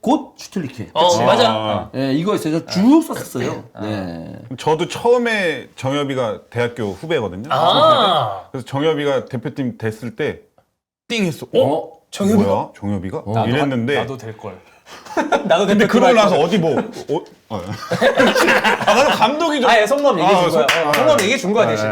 곧 슈틸리케. 맞아. 예, 이거였어요. 저 쭉 썼었어요. 네. 저도 처음에 정엽이가 대학교 후배거든요. 그래서 정엽이가 대표팀 됐을 때 띵 했어. 정엽이가? 뭐야? 정엽이가? 이랬는데 나도 될 걸. 나도 근데 대표팀 그러고 할 나서 걸. 어디 뭐 나는 감독이 좀 아예 성범 얘기해 준 거야. 성- 성범 얘기해 준 거야 대신.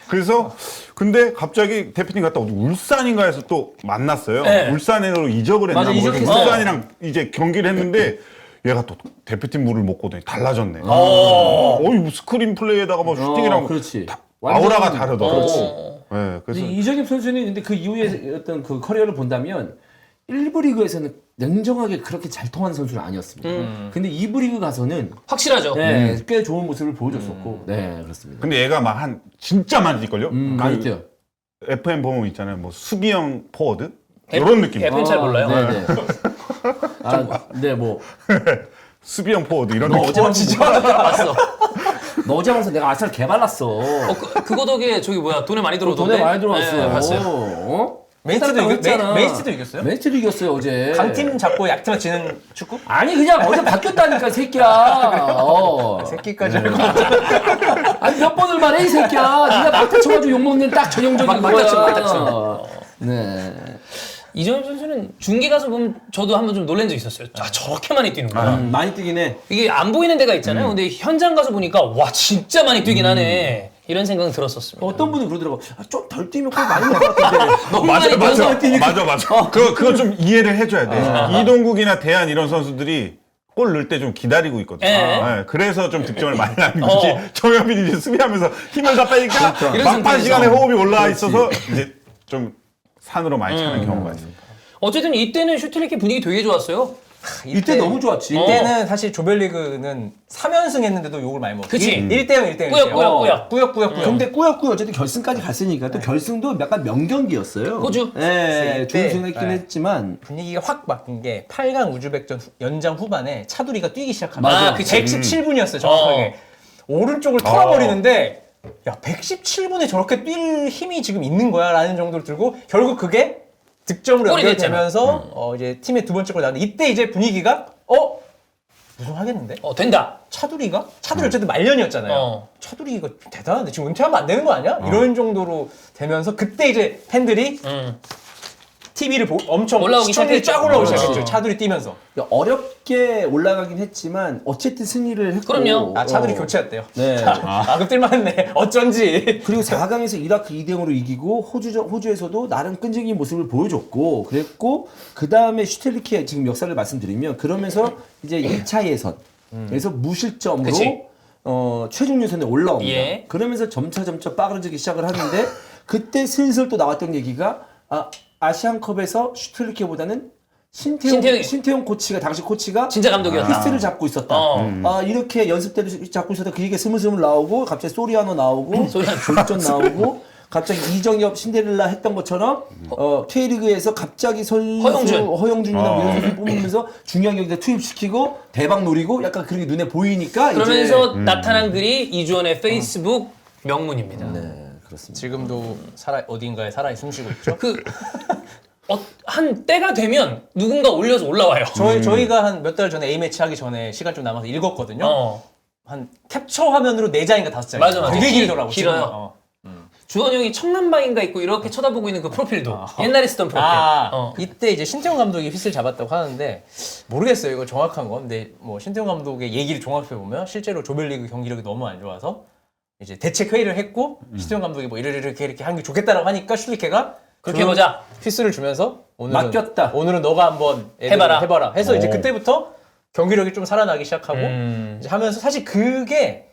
그래서 근데 갑자기 대표팀 갔다 어디 울산인가 해서 또 만났어요. 네. 울산으로 이적을 했나 맞아, 모르겠는데 이적했어요. 울산이랑 이제 경기를 했는데 얘가 또 대표팀 물을 먹고 달라졌네. 뭐 스크린 플레이에다가 뭐 슈팅이랑 그렇지. 아우라가 완전- 다르더라고. 네, 그래서 근데 이정엽 선수는 근데 그 이후에 어떤 그 커리어를 본다면 1부 리그에서는 냉정하게 그렇게 잘 통하는 선수는 아니었습니다. 근데 2부 리그 가서는 확실하죠. 네, 꽤 좋은 모습을 보여줬었고, 네 그렇습니다. 근데 얘가 막 한 진짜 많이 뛸걸요? 많이 그 뛰어. FM 보면 있잖아요. 뭐 수비형 포워드 이런 느낌. FM 잘 몰라요. 네네. 네 뭐. 수비형 포워드 이런 너 느낌. 어제 진짜 봤어. 너 어제 와서 내가 아스날 개발랐어. 그거 덕에 저기 뭐야 돈에 많이 들어오던데. 돈에 많이 들어왔어. 네, 봤어요. 어? 맨시티도 이겼어요? 맨시티도 이겼어요 어제. 강팀 잡고 약팀만 지는 축구? 아니 그냥 어제 바뀌었다니까 이 새끼야. 새끼까지 알고. 아니 몇 번을 말해 이 새끼야. 네가 막 다쳐가지고 욕 먹는 딱 전형적인 막 거야. 다쳐, 막 다쳐. 네. 이정엽 선수는 중계 가서 보면 저도 한번 좀 놀란 적 있었어요. 저렇게 많이 뛰는구나. 많이 뛰긴 해. 이게 안 보이는 데가 있잖아요. 근데 현장 가서 보니까 와 진짜 많이 뛰긴 하네. 이런 생각은 들었었습니다. 어떤 분은 그러더라고. 좀 덜 뛰면 골 많이 넣을 것 같은데. 너무 많이 뛰어서 맞아. 그거 좀 이해를 해줘야 돼. 이동국이나 대한 이런 선수들이 골 넣을 때 좀 기다리고 있거든요. 네. 그래서 좀 득점을 많이 하는 거지. 정엽이 이제 수비하면서 힘을 다 빼니까 이런 막판 상태에서. 시간에 호흡이 올라와 있어서 이제 좀 산으로 많이 차는 경우가 있어요. 어쨌든 이때는 슈틸리케 분위기 되게 좋았어요. 이때 너무 좋았지. 이때는 사실 조별리그는 3연승 했는데도 욕을 많이 먹었어. 그치. 1대0, 1대0. 꾸역꾸역. 근데 꾸역꾸역 어쨌든 결승까지 갔으니까 또 결승도 약간 명경기였어요. 호주? 네, 이때, 준우승했긴 네. 했지만 분위기가 확 바뀐 게 8강 우즈벡전 연장 후반에 차두리가 뛰기 시작합니다. 맞아. 그치. 117분이었어요, 정확하게. 오른쪽을 털어버리는데 야, 117분에 저렇게 뛸 힘이 지금 있는 거야? 라는 정도로 들고 결국 그게 득점으로 골이 연결되면서 이제 팀의 두 번째 골 나왔는데 이때 이제 분위기가 우승하겠는데? 된다. 차두리가 어쨌든 말년이었잖아요. 차두리가 대단한데 지금 은퇴하면 안 되는 거 아니야? 이런 정도로 되면서 그때 이제 팬들이 TV를 엄청 올라오기 시청률이 쫙 올라오기 시작했죠. 시작했죠. 차두리 뛰면서. 어렵게 올라가긴 했지만 어쨌든 승리를 했고. 그럼요. 차두리 교체였대요. 네. 그럼 뛸만했네. 어쩐지. 그리고 4강에서 이라크 2대0으로 이기고 호주에서도 나름 끈질긴 모습을 보여줬고 그랬고 그 다음에 슈틸리케 지금 역사를 말씀드리면 그러면서 이제 1차 예선에서 무실점으로 그치. 최종 예선에 올라옵니다. 예. 그러면서 점차 빠그러지기 시작을 하는데 그때 슬슬 또 나왔던 얘기가 아시안컵에서 슈틸리케보다는 신태용 코치가 당시 코치가 진짜 감독이었다. 히스를 잡고 있었다. 이렇게 연습 때도 잡고 있었다. 그 얘기가 스물스물 나오고 갑자기 소리아노 나오고 조일전 나오고 갑자기 이정엽 신데렐라 했던 것처럼 K리그에서 갑자기 선수 허영준이나 이런 선수 뽑으면서 중요한 경기에 투입시키고 대박 노리고 약간 그렇게 눈에 보이니까 그러면서 나타난 글이 이주원의 페이스북 명문입니다. 네 그렇습니다. 지금도 어딘가에 살아 숨쉬고 있죠. 한 때가 되면 누군가 올려서 올라와요. 저희가 한 몇 달 전에 A매치 하기 전에 시간 좀 남아서 읽었거든요. 한 캡처 화면으로 4장인가 5장. 맞아. 되게 길더라고. 길어요. 지금은. 주원이 형이 청남방인가 있고 이렇게 쳐다보고 있는 그 프로필도 옛날에 쓰던 프로필. 이때 이제 신태용 감독이 휘슬 잡았다고 하는데 모르겠어요. 이거 정확한 건. 근데 뭐 신태용 감독의 얘기를 종합해 보면 실제로 조별리그 경기력이 너무 안 좋아서 이제 대책 회의를 했고 신태용 감독이 뭐 이렇게 하는 게 좋겠다라고 하니까 슐리케가 그렇게 해보자. 휘슬을 주면서 오늘은 맡겼다. 오늘은 너가 한번 해봐라. 해서 이제 그때부터 경기력이 좀 살아나기 시작하고 이제 하면서 사실 그게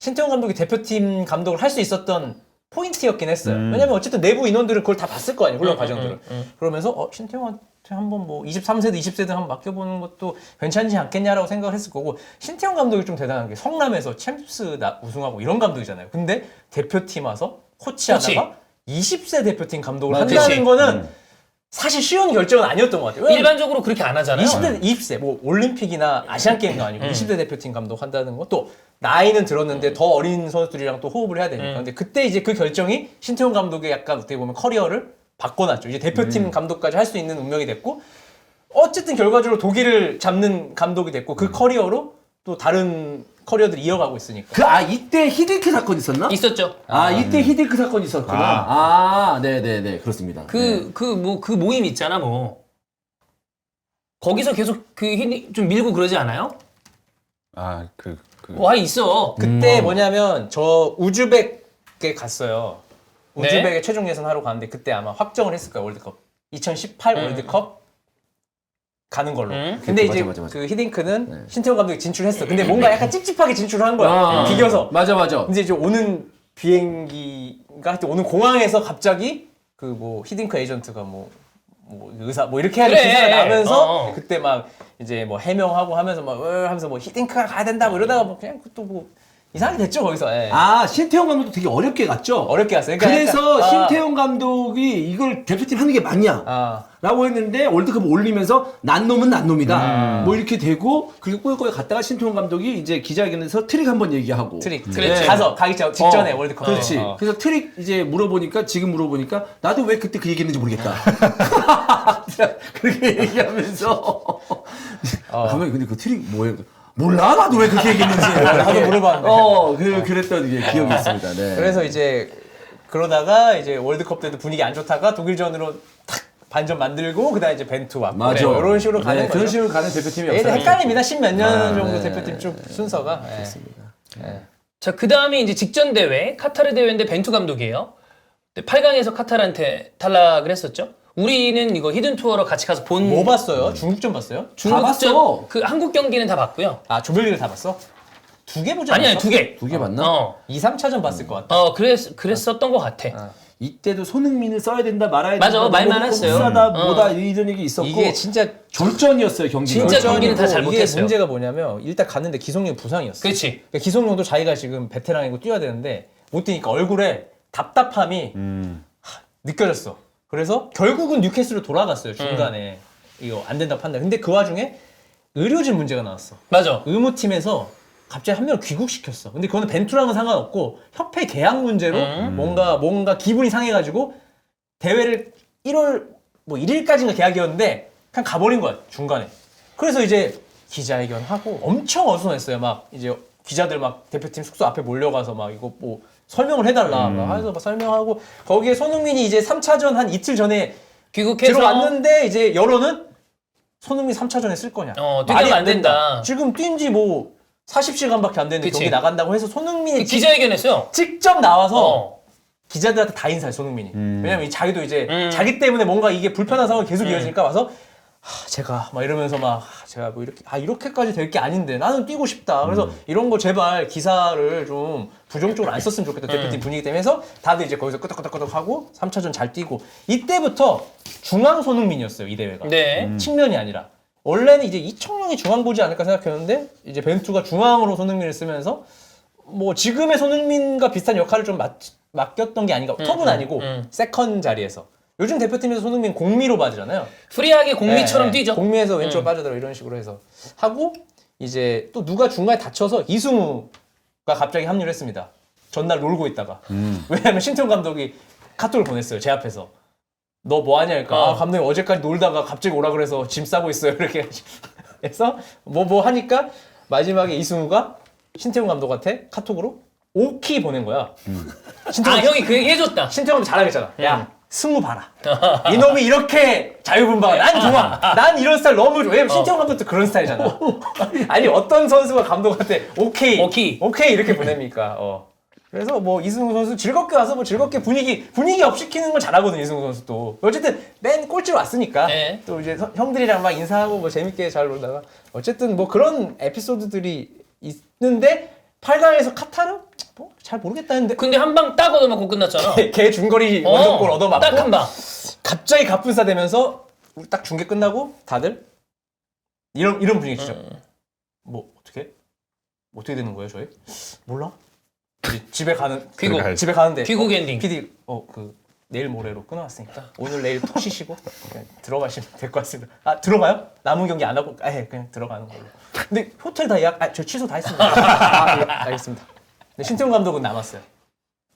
신태용 감독이 대표팀 감독을 할 수 있었던 포인트였긴 했어요. 왜냐면 어쨌든 내부 인원들은 그걸 다 봤을 거 아니에요. 훈련 과정들을. 그러면서 신태용한테 한번 뭐 23세든 20세든 한번 맡겨보는 것도 괜찮지 않겠냐라고 생각을 했을 거고 신태용 감독이 좀 대단한 게 성남에서 챔스 우승하고 이런 감독이잖아요. 근데 대표팀 와서 코치하다가 20세 대표팀 감독을 한다는 거는 사실 쉬운 결정은 아니었던 것 같아요. 일반적으로 그렇게 안 하잖아요. 20세, 뭐 올림픽이나 아시안게임도 아니고 20대 대표팀 감독 한다는 것도 나이는 들었는데 더 어린 선수들이랑 또 호흡을 해야 되니까. 근데 그때 이제 그 결정이 신태용 감독의 약간 어떻게 보면 커리어를 바꿔놨죠. 이제 대표팀 감독까지 할 수 있는 운명이 됐고 어쨌든 결과적으로 독일을 잡는 감독이 됐고 그 커리어로 또 다른 커리어들을 이어가고 있으니까. 이때 히딩크 사건 있었나? 있었죠. 이때 히딩크 사건 있었구나. 네네네. 그렇습니다. 그 모임 있잖아, 뭐. 거기서 계속 좀 밀고 그러지 않아요? 와, 있어. 그때 뭐냐면 저 우즈벡에 갔어요. 네. 우즈벡에 최종 예선 하러 갔는데 그때 아마 확정을 했을 거예요. 월드컵. 2018 월드컵 가는 걸로. 근데 이제 맞아. 그 히딩크는 신태용 감독이 진출했어. 근데 뭔가 약간 찝찝하게 진출한 거야. 비겨서. 맞아. 근데 이제 오는 비행기가 하여튼 오는 공항에서 갑자기 그 뭐 히딩크 에이전트가 뭐 의사 뭐 이렇게 하는 그래. 기사가 나면서 그때 막 이제 뭐 해명하고 하면서 막 하면서 뭐 히딩크가 가야 된다 뭐 이러다가 뭐 그냥 또 뭐 이상하게 됐죠 거기서. 예. 신태용 감독도 되게 어렵게 갔죠? 어렵게 갔어요. 그러니까 그래서 약간, 신태용 감독이 이걸 대표팀 하는 게 맞냐? 라고 했는데 월드컵 올리면서 난 놈은 난 놈이다. 뭐 이렇게 되고 그리고 꾸역꾸역 갔다가 신태용 감독이 이제 기자회견에서 트릭 한번 얘기하고. 트릭. 그렇지. 가서 가기 직전에 월드컵. 그렇지. 그래서 트릭 이제 지금 물어보니까 나도 왜 그때 그 얘기했는지 모르겠다. 그렇게 얘기하면서. 가만히 근데 그 트릭 뭐예요? 몰라 나도 왜 그렇게 얘기했는지. 나도 물어봤는데. 그랬던 게 기억이 있습니다. 네. 그래서 이제 그러다가 이제 월드컵 때도 분위기 안 좋다가 독일전으로 탁 반전 만들고 그다음 이제 벤투 왔고 맞아. 이런 식으로 가는 거죠. 그런 식으로 가는 대표팀이 얘들 없어요. 헷갈립니다. 10몇 년 정도 대표팀 쭉 순서가. 자, 그 다음에 이제 직전 대회, 카타르 대회인데 벤투 감독이에요. 8강에서 카타르한테 탈락을 했었죠. 우리는 이거 히든 투어로 같이 가서 뭐 봤어요? 중국전 봤어요? 다 봤어. 그 한국 경기는 다 봤고요. 조별리그 다 봤어? 2개 보지 않았어? 아니, 2개. 2개 봤나? 2, 3차전 봤을 것 같아. 그랬었던 것 같아. 이때도 손흥민을 써야 된다 말아야 맞아, 된다. 말만 너무 했어요. 흡사다 뭐다 이런 얘기 있었고 이게 진짜 졸전이었어요 경기가. 진짜 경기는 다 이게 잘못했어요. 문제가 뭐냐면 일단 갔는데 기성용 부상이었어. 그렇지. 그러니까 기성용도 자기가 지금 베테랑이고 뛰어야 되는데 못 뛰니까 얼굴에 답답함이 느껴졌어. 그래서 결국은 뉴캐슬로 돌아갔어요 중간에. 이거 안 된다 판단. 근데 그 와중에 의료진 문제가 나왔어. 맞아. 의무팀에서 갑자기 한 명을 귀국시켰어. 근데 그거는 벤투랑은 상관없고 협회 계약 문제로 뭔가 기분이 상해가지고 대회를 1월 뭐 1일까지인가 계약이었는데 그냥 가버린 거야 중간에. 그래서 이제 기자회견하고 엄청 어수선했어요. 막 이제 기자들 막 대표팀 숙소 앞에 몰려가서 막 이거 뭐 설명을 해달라. 막 해서 막 설명하고 거기에 손흥민이 이제 3차전 한 이틀 전에 귀국해서 들어왔는데 이제 여론은 손흥민 3차전에 쓸 거냐. 뛰면 안 된다. 지금 뛴지 뭐 40시간밖에 안 되는데 그치. 경기 나간다고 해서 손흥민이 기자회견했어요. 직접 나와서 기자들한테 다 인사해 손흥민이. 왜냐면 자기도 이제 자기 때문에 뭔가 이게 불편한 상황이 계속 이어지니까 와서 제가 막 이러면서 막 제가 뭐 이렇게까지 될 게 아닌데 나는 뛰고 싶다. 그래서 이런 거 제발 기사를 좀 부정적으로 안 썼으면 좋겠다. 대표팀 분위기 때문에 해서 다들 이제 거기서 끄덕끄덕끄덕 하고 3차전 잘 뛰고 이때부터 중앙 손흥민이었어요 이 대회가. 네. 측면이 아니라. 원래는 이제 이청용이 중앙 보지 않을까 생각했는데 이제 벤투가 중앙으로 손흥민을 쓰면서 뭐 지금의 손흥민과 비슷한 역할을 좀 맡겼던 게 아닌가. 톱은 아니고 세컨 자리에서. 요즘 대표팀에서 손흥민 공미로 빠지잖아요. 프리하게 공미처럼 뛰죠. 공미에서 왼쪽으로 빠져들어 이런 식으로 해서 하고 이제 또 누가 중간에 다쳐서 이승우가 갑자기 합류를 했습니다. 전날 놀고 있다가. 왜냐면 신태용 감독이 카톡을 보냈어요. 제 앞에서. 너 뭐 하냐 할까? 감독님 어제까지 놀다가 갑자기 오라 그래서 짐 싸고 있어요. 이렇게 해서 뭐 하니까 마지막에 이승우가 신태용 감독한테 카톡으로 오키 보낸 거야. 아 형이 그 얘기 해줬다. 신태용 자랑했잖아. 야 승우 봐라. 이놈이 이렇게 자유분방. 난 좋아. 난 이런 스타일 너무 좋아. 왜냐면 신태용 감독도 그런 스타일이잖아. 아니 어떤 선수가 감독한테 오케이 이렇게 보냅니까? 그래서 뭐 이승우 선수 즐겁게 와서 뭐 즐겁게 분위기 업 시키는 걸 잘하거든 이승우 선수도. 어쨌든 맨 꼴찌로 왔으니까 네. 또 이제 형들이랑 막 인사하고 뭐 재밌게 잘 놀다가 어쨌든 뭐 그런 에피소드들이 있는데 8강에서 카타르 뭐 잘 모르겠다 했는데 근데 한 방 딱 얻어맞고 끝났잖아. 걔 중거리 원정골 얻어맞고 딱 한 방. 갑자기 갑분싸 되면서 우리 딱 중계 끝나고 다들 이런 분위기죠. 뭐 어떻게 되는 거예요 저희? 몰라. 이제 집에 가는 귀국. 집에 가는데 귀국 엔딩. PD 내일 모레로 끊어왔으니까 오늘 내일 푹 쉬시고 그냥 들어가시면 될 것 같습니다. 아 들어가요? 남은 경기 안 하고 그냥 들어가는 걸로. 근데 호텔 다 예약 저 취소 다 했습니다. 예, 알겠습니다. 근데 신태용 감독은 남았어요.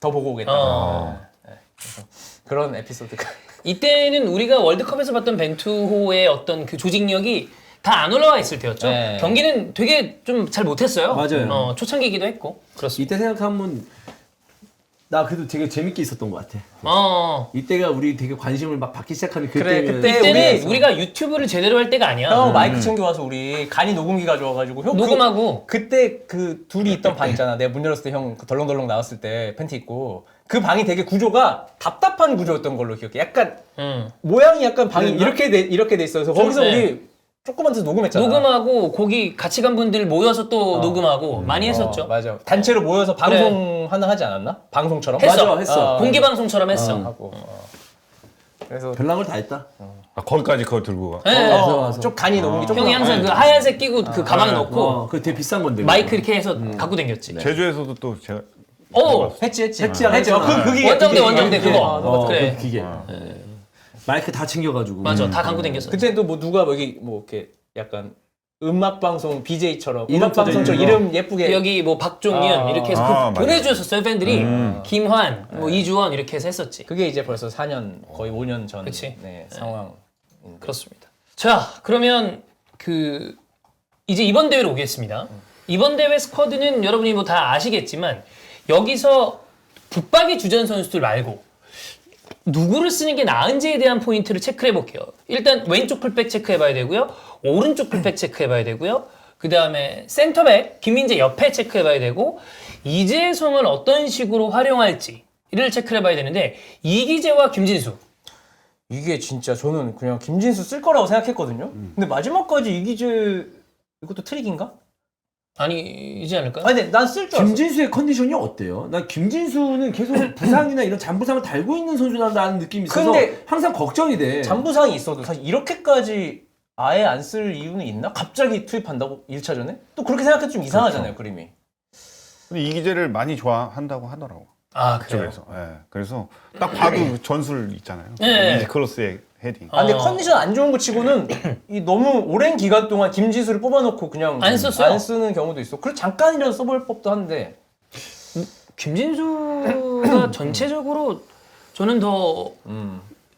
더 보고 오겠다. 네, 그래서 그런 에피소드가 이때는 우리가 월드컵에서 봤던 벤투호의 어떤 그 조직력이 다 안 올라와 있을 때였죠. 네. 경기는 되게 좀 잘 못했어요. 맞아요. 초창기이기도 했고. 그렇습니다. 이때 생각하면 나 그래도 되게 재밌게 있었던 것 같아. 이때가 우리 되게 관심을 막 받기 시작하는 그래, 그때면 그때 이때는 우리가 유튜브를 제대로 할 때가 아니야. 형 마이크 챙겨와서 우리 간이 녹음기 가져와가지고 형 녹음하고. 그때 그 둘이 있던 방 있잖아. 내가 문 열었을 때 형 덜렁덜렁 나왔을 때 팬티 입고 그 방이 되게 구조가 답답한 구조였던 걸로 기억해. 약간 모양이 약간 방이 이렇게 돼 있어서 거기서 네. 우리 조그만 데서 녹음했잖아. 녹음하고 거기 같이 간 분들 모여서 또 녹음하고 많이 했었죠. 맞아. 단체로 모여서 방송 하나 하지 않았나? 방송처럼? 했어. 했어. 공개 방송처럼 했어. 하고. 그래서 별난 걸 다 했다. 거기까지 그걸 들고 가. 네. 와서. 좀 간이 녹음기 조금 형이 항상 그 하얀색 끼고 그 가방에 넣고 그거 되게 비싼 건데. 마이크 이렇게 해서 갖고 다녔지. 제주에서도 또 제가 했지. 했지야. 원정대 그거. 그래. 그 기계. 마이크 다 챙겨가지고. 맞아. 다 갖고 다녔어. 그때 또 뭐 누가 여기 뭐 이렇게 약간 음악 방송 BJ처럼 이름 음악 방송처럼 써져 있는 이름 예쁘게 여기 뭐 박종윤 이렇게 해서 맞아. 보내주셨었어요 팬들이. 김환, 뭐 이주원 이렇게 해서 했었지. 그게 이제 벌써 4년 거의 5년 전 그치. 상황. 그렇습니다. 자, 그러면 이제 이번 대회로 오겠습니다. 이번 대회 스쿼드는 여러분이 뭐 다 아시겠지만 여기서 붙박이 주전 선수들 말고 누구를 쓰는 게 나은지에 대한 포인트를 체크해 볼게요. 일단 왼쪽 풀백 체크해 봐야 되고요. 오른쪽 풀백 체크해 봐야 되고요. 그 다음에 센터백 김민재 옆에 체크해 봐야 되고 이재성을 어떤 식으로 활용할지를 체크해 봐야 되는데 이기재와 김진수 이게 진짜 저는 그냥 김진수 쓸 거라고 생각했거든요. 근데 마지막까지 이기재 이것도 트릭인가? 아니지 않을까요? 아니 근데 난 쓸 줄 알았어. 김진수의 컨디션이 어때요? 난 김진수는 계속 부상이나 이런 잔부상을 달고 있는 선수라는 느낌이 있어서 근데 항상 걱정이 돼. 잔부상이 있어도 사실 이렇게까지 아예 안 쓸 이유는 있나? 갑자기 투입한다고 1차전에? 또 그렇게 생각해도 좀 이상하잖아요, 그림이. 근데 이기재를 많이 좋아한다고 하더라고. 아, 그래요? 그쪽에서. 예. 그래서 딱 봐도 전술 있잖아요. 네. 이지 크로스의 헤딩. 근데 컨디션 안 좋은 거 치고는 이 너무 오랜 기간 동안 김진수를 뽑아놓고 그냥 안 썼어요? 안 쓰는 경우도 있어. 그래 잠깐이라도 써볼 법도 한데. 김진수가 전체적으로 저는 더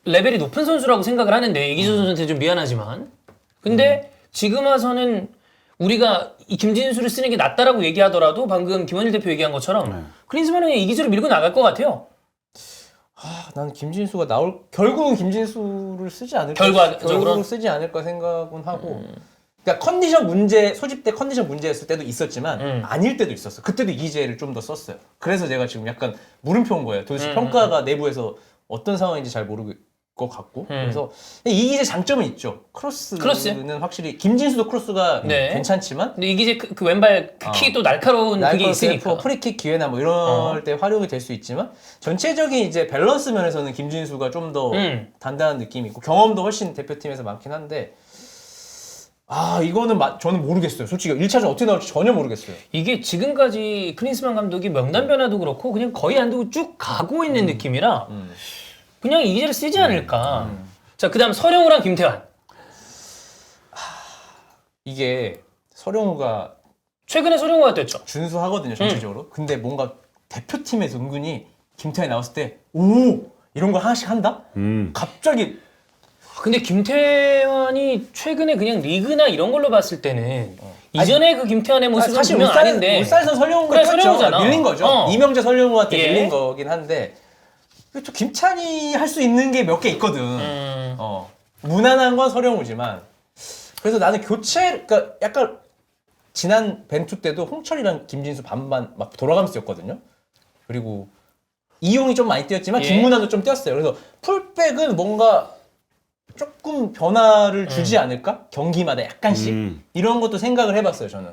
레벨이 높은 선수라고 생각을 하는데 이기재 선수한테 좀 미안하지만 근데 지금 와서는 우리가 이 김진수를 쓰는 게 낫다라고 얘기하더라도 방금 김원일 대표 얘기한 것처럼 클린스만은 그냥 이기재를 밀고 나갈 것 같아요. 난 김진수가 결국은 김진수를 쓰지 않을까. 결과적으로는? 결국은 쓰지 않을까 생각은 하고. 그러니까 컨디션 문제, 소집 때 컨디션 문제였을 때도 있었지만 아닐 때도 있었어. 그때도 이기재를 좀 더 썼어요. 그래서 제가 지금 약간 물음표 온 거예요. 도대체 평가가 내부에서 어떤 상황인지 잘 모르겠 것 같고. 그래서 이기재 장점은 있죠. 크로스는 확실히 김진수도 크로스가 네. 괜찮지만 근데 이기재 그 왼발 킥이 또 날카로운 그게 있으니까. 프리킥 기회나 뭐 이럴 때 활용이 될 수 있지만 전체적인 이제 밸런스 면에서는 김진수가 좀 더 단단한 느낌이 있고 경험도 훨씬 대표팀에서 많긴 한데 이거는 저는 모르겠어요. 솔직히 1차전 어떻게 나올지 전혀 모르겠어요. 이게 지금까지 클린스만 감독이 명단 변화도 그렇고 그냥 거의 안 두고 쭉 가고 있는 느낌이라 그냥 이기재를 쓰지 않을까. 자, 그 다음 서령우랑 김태환. 이게 서령우가 최근에 서령우가 됐죠. 준수하거든요, 전체적으로. 근데 뭔가 대표팀에서 은근히 김태환이 나왔을 때 오! 이런 걸 하나씩 한다? 갑자기 근데 김태환이 최근에 그냥 리그나 이런 걸로 봤을 때는 이전에 그 김태환의 모습은 사실 분명 아닌데. 울산에서 설령우가 그래, 떴죠. 설령우잖아. 밀린 거죠. 어. 이명재 설령우한테 예. 밀린 거긴 한데 또 김찬이 할 수 있는 게 몇 개 있거든. 무난한 건 설령우지만 그래서 나는 그러니까 약간 지난 벤투 때도 홍철이랑 김진수 반반 막 돌아가면서 뛰었거든요. 그리고 이용이 좀 많이 뛰었지만 예. 김문환도 좀 뛰었어요. 그래서 풀백은 뭔가 조금 변화를 주지 않을까? 경기마다 약간씩 이런 것도 생각을 해봤어요 저는.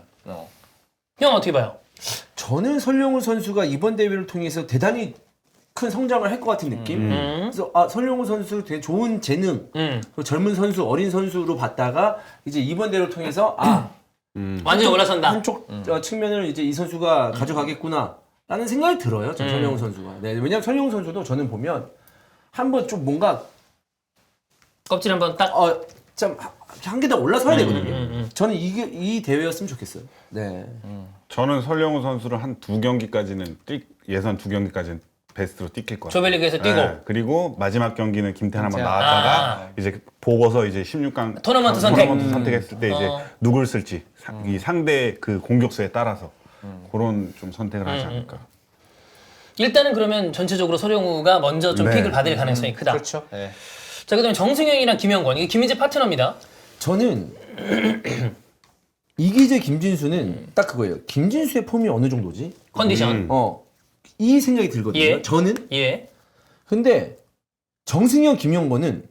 형 어떻게 봐요? 저는 설령우 선수가 이번 대회를 통해서 대단히 큰 성장을 할 것 같은 느낌. 그래서 설령우 선수 되게 좋은 재능, 그리고 젊은 선수, 어린 선수로 봤다가 이제 이번 대회를 통해서 완전히 올라선다. 한쪽 측면을 이제 이 선수가 가져가겠구나라는 생각이 들어요. 전 설령우 선수가. 네, 왜냐면 설령우 선수도 저는 보면 한번 좀 껍질 한번 딱. 한 개 더 올라서야 되거든요. 저는 이 대회였으면 좋겠어요. 네. 저는 설령우 선수를 한 2경기까지는 예선 2경기까지는 베스트로 뛰길 거예요. 조별리그에서 뛰고. 네, 그리고 마지막 경기는 김태환 한번 김태환. 나왔다가 이제 보고서 이제 16강 토너먼트 선택. 선택했을 때 이제 누굴 쓸지 이 상대 그 공격수에 따라서 그런 좀 선택을 하지 않을까. 일단은 그러면 전체적으로 서령우가 먼저 좀 네. 픽을 받을 가능성이 크다. 그렇죠. 네. 자, 그다음에 정승영이랑 김영권. 이게 김민재 파트너입니다. 저는 이기재 김진수는 딱 그거예요. 김진수의 폼이 어느 정도지? 컨디션. 이 생각이 들거든요. 예. 저는. 예. 근데 정승영, 김영권은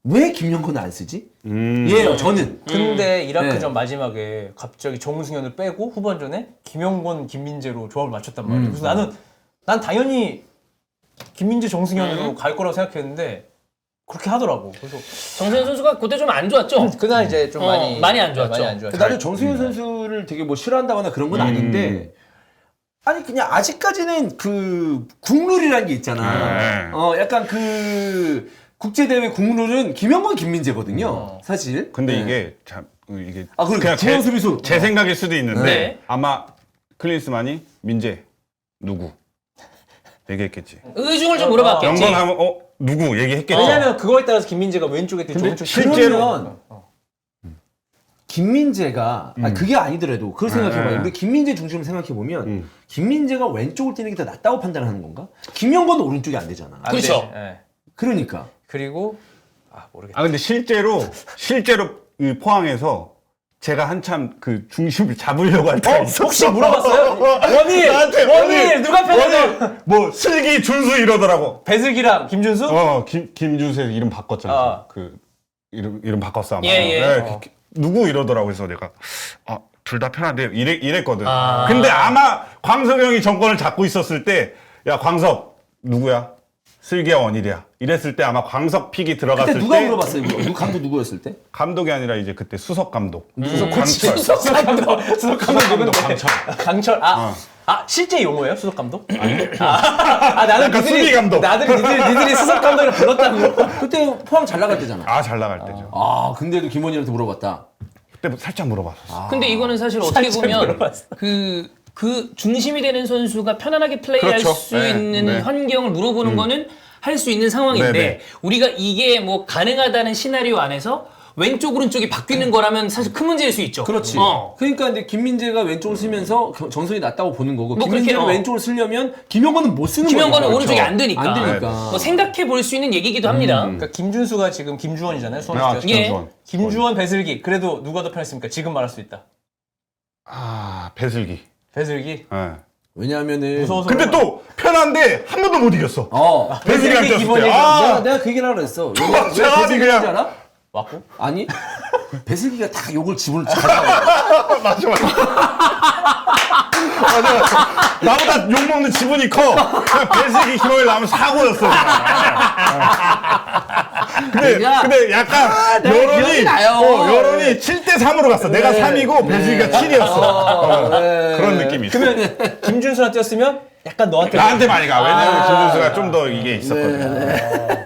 왜 김영권을 안 쓰지? 예요, 저는. 근데 이라크전 네. 마지막에 갑자기 정승현을 빼고 후반전에 김영권, 김민재로 조합을 맞췄단 말이에요. 그래서 난 당연히 김민재, 정승현으로 갈 거라고 생각했는데 그렇게 하더라고. 그래서 정승영 선수가 그때 좀 안 좋았죠. 그날 이제 좀 많이 안 좋았죠. 많이 안 좋았죠. 나도 정승현 선수를 되게 뭐 싫어한다거나 그런 건 아닌데 아니 그냥 아직까지는 그 국룰이라는 게 있잖아. 약간 그 국제대회 국룰은 김영권, 김민재거든요. 사실. 근데 네. 이게 참 이게 그러니까 중앙 수비수. 제 생각일 수도 있는데 네. 아마 클린스만이 민재 누구 얘기했겠지. 의중을 좀 물어봤겠지. 연관하면 누구 얘기했겠지. 왜냐면 그거에 따라서 김민재가 왼쪽에 뛰고 오른쪽에 실제로 그러면 김민재가 그게 아니더라도 그걸 생각해봐요. 우리 김민재 중심으로 생각해보면 김민재가 왼쪽을 뛰는 게 더 낫다고 판단하는 건가? 김영권은 오른쪽이 안 되잖아. 안 그렇죠. 되지. 네. 그러니까. 그리고 모르겠다. 근데 실제로 이 포항에서 제가 한참 그 중심을 잡으려고 할 때가 있었어. 혹시 물어봤어요? 원일! 나한테 원일! 누가 편하냐? 뭐 슬기 준수 이러더라고. 배슬기랑 김준수? 김준수의 이름 바꿨잖아. 그 이름 바꿨어 아마. 예. 네, 누구 이러더라고. 그래서 내가 둘 다 편한데 이랬거든. 아. 근데 아마 광석형이 정권을 잡고 있었을 때 야 광석 누구야? 슬기야 원일이야. 이랬을 때 아마 광석 픽이 들어갔을 그때 때 누가 물어봤어요? 감독 누구였을 때? 감독이 아니라 이제 그때 수석 감독. 수석 감독 누군데? 강철. 실제 용어예요? 수석 감독? 나는 약간 수비 감독. 니들이 수석 감독을 불렀다고. 그때 포항 잘 나갈 때잖아. 잘 나갈 때죠. 근데도 김원희한테 물어봤다. 그때 살짝 물어봤었어. 근데 이거는 사실 어떻게 보면 물어봤어. 그 중심이 되는 선수가 편안하게 플레이할 그렇죠. 수 네, 있는 네. 환경을 물어보는 거는 할 수 있는 상황인데 네. 우리가 이게 뭐 가능하다는 시나리오 안에서 왼쪽 오른쪽이 바뀌는 거라면 사실 큰 문제일 수 있죠. 그렇지. 어. 그러니까 근데 김민재가 왼쪽을 쓰면서 정선이 낫다고 보는 거고 뭐 김민재가 그렇게, 왼쪽을 쓰려면 김영권은 못 쓰는 거야. 김영권은 오른쪽이 안 되니까. 안 되니까. 뭐 생각해 볼 수 있는 얘기기도 합니다. 그러니까 김준수가 지금 김주원이잖아요. 수원시티. 예. 김주원, 배슬기. 그래도 누가 더 편했습니까? 지금 말할 수 있다. 배슬기. 배슬기. 네. 왜냐하면은 무서워서. 근데 또 편한데 한 번도 못 이겼어. 배슬기랑 배슬기 꼈을 기본이 때. 내가 그 얘기를 하려 했어. 왜 제가 배슬기인지 그냥- 알아? 왔고. 아니 배슬기가 다 욕을 집을 가져가. 맞아. 나보다 욕먹는 지분이 커. 그냥 배슬기 김호일 나오면 사고였어. 근데 약간 기억이 여론이 나요. 여론이 7대3으로 갔어. 내가 3이고 배슬기가 7이었어. 그런 느낌이 있어. 그러면 김준수랑 뛰었으면 약간 너한테. 나한테 많이 가. 왜냐면 김준수가 좀 더 이게 있었거든.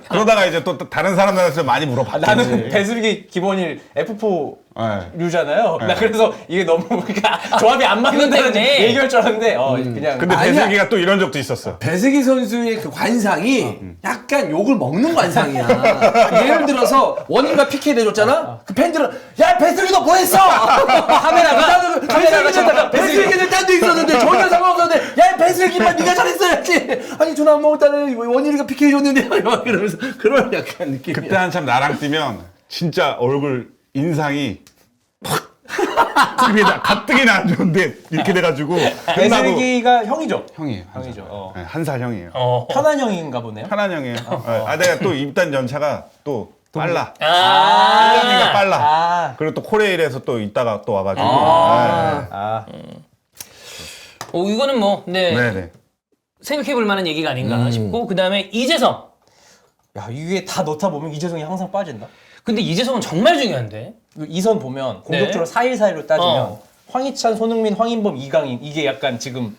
그러다가 이제 또 다른 사람들한테 많이 물어봤지. 나는 배슬기, 김원일, F4 네. 류잖아요. 나 그래서 이게 너무 그러니까 조합이 안 맞는다는 때문에. 얘기할 줄 알았는데 그냥 근데 아니야. 배슬기가 또 이런 적도 있었어. 배세기 선수의 그 관상이 약간 욕을 먹는 관상이야. 예를 들어서 원희가 PK 내줬잖아. 그 팬들은 야 배세기 너 뭐했어? 카메라가 배세기는 딴 데 있었는데 전혀 상관없었는데 야 배세기만 네가 잘했어야지. 아니 전화 안 먹었다는 원희가 PK 줬는데 막 이러면서 그런 약간 느낌. 그때 한참 나랑 뛰면 진짜 얼굴 인상이 팍 TV에다 가뜩이나 안 좋은데 이렇게 돼가지고 끝나고 배슬기가 형이죠. 형이에요. 형이죠. 네, 한 살 형이에요. 편한 형인가 보네요. 편한 형이에요. 아 내가 또 입단 연차가 또 빨라. 아. 1년이가 빨라. 아. 그리고 또 코레일에서 또 있다가 또 와가지고. 아. 이거는 뭐, 네. 네네. 생각해볼 만한 얘기가 아닌가 싶고, 그 다음에 이재성. 야 이게 다 넣다 보면 이재성이 항상 빠진다. 근데 이재성은 정말 중요한데. 이선 보면 공격적으로 4-1-4-1로 따지면 황희찬, 손흥민, 황인범, 이강인 이게 약간 지금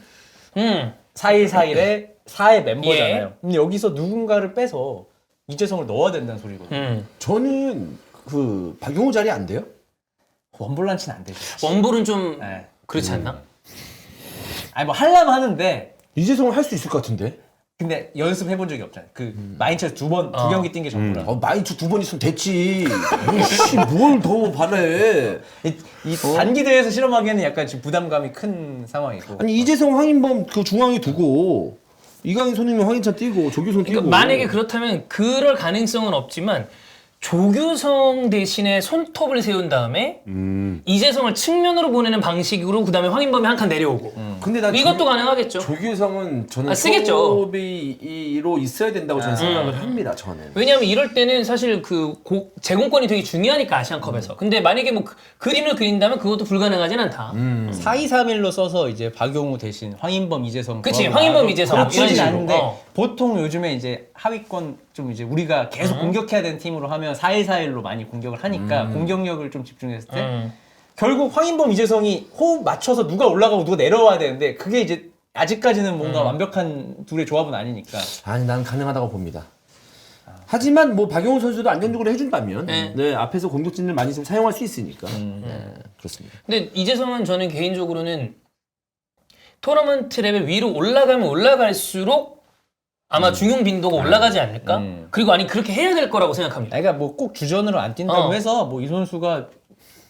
4-1-4-1의 4의 멤버잖아요. 예. 근데 여기서 누군가를 빼서 이재성을 넣어야 된다는 소리거든요. 저는 그 박용호 자리 안 돼요? 원볼란치는 안 되죠. 원볼은 좀 네. 그렇지 않나? 아니 뭐 하려면 하는데 이재성은 할 수 있을 것 같은데. 근데 연습해본 적이 없잖아요. 그 마인츠에서 두 경기 뛴 게 전부라. 마인츠 2번 있으면 됐지. 뭘 더 바래. 이 단기 대회에서 실험하기에는 약간 지금 부담감이 큰 상황이고. 아니 이재성, 황인범 그 중앙에 두고 이강인, 손흥민, 황희찬 뛰고 조규성 뛰고. 그러니까 만약에 그렇다면 그럴 가능성은 없지만 조규성 대신에 손톱을 세운 다음에 이재성을 측면으로 보내는 방식으로 그 다음에 황인범이 한 칸 내려오고 근데 난 이것도 가능하겠죠. 조규성은 저는 쓰겠죠. 소비로 있어야 된다고 저는 생각을 합니다. 저는. 왜냐하면 이럴 때는 사실 그 제공권이 되게 중요하니까 아시안컵에서. 근데 만약에 뭐 그림을 그린다면 그것도 불가능하진 않다. 4-2-3-1로 써서 이제 박용우 대신 황인범, 이재성. 그치, 황인범, 이재성 이런 나쁘진 식으로. 않은데 보통 요즘에 이제 하위권 좀 이제 우리가 계속 공격해야 되는 팀으로 하면 4-1-4-1로 많이 공격을 하니까 공격력을 좀 집중했을 때 결국 황인범, 이재성이 호흡 맞춰서 누가 올라가고 누가 내려와야 되는데 그게 이제 아직까지는 뭔가 완벽한 둘의 조합은 아니니까. 아니 난 가능하다고 봅니다. 하지만 뭐 박용호 선수도 안정적으로 해준다면 네, 앞에서 공격진을 많이 좀 사용할 수 있으니까 네, 그렇습니다. 근데 이재성은 저는 개인적으로는 토너먼트 레벨 위로 올라가면 올라갈수록 아마 중용 빈도가 올라가지 않을까? 그리고 아니 그렇게 해야 될 거라고 생각합니다. 그러니까 뭐 꼭 주전으로 안 뛴다고 해서 뭐 이 선수가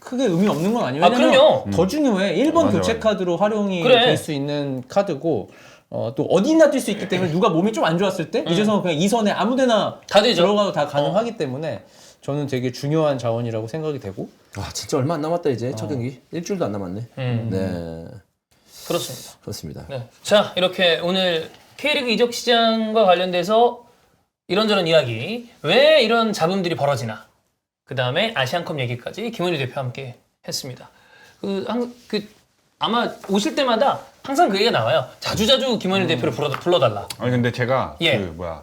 크게 의미 없는 건 아니에요. 아, 왜냐면 그럼요. 더 중요해. 1번 맞아, 교체 맞아. 카드로 활용이 그래. 될 수 있는 카드고 또 어디나 뛸 수 있기 때문에 누가 몸이 좀 안 좋았을 때 이재성은 그냥 2선에 아무데나 다 되죠. 들어가도 다 가능하기 때문에 저는 되게 중요한 자원이라고 생각이 되고 아 진짜 얼마 안 남았다 이제 첫 경기 일주일도 안 남았네. 네 그렇습니다. 그렇습니다. 네. 자, 이렇게 오늘 K리그 이적 시장과 관련돼서 이런저런 이야기, 왜 이런 잡음들이 벌어지나, 그 다음에 아시안컵 얘기까지 김원일 대표와 함께 했습니다. 아마 오실 때마다 항상 그 얘기가 나와요. 자주자주 김원일 대표를 불러달라. 아니 근데 제가 예. 그 뭐야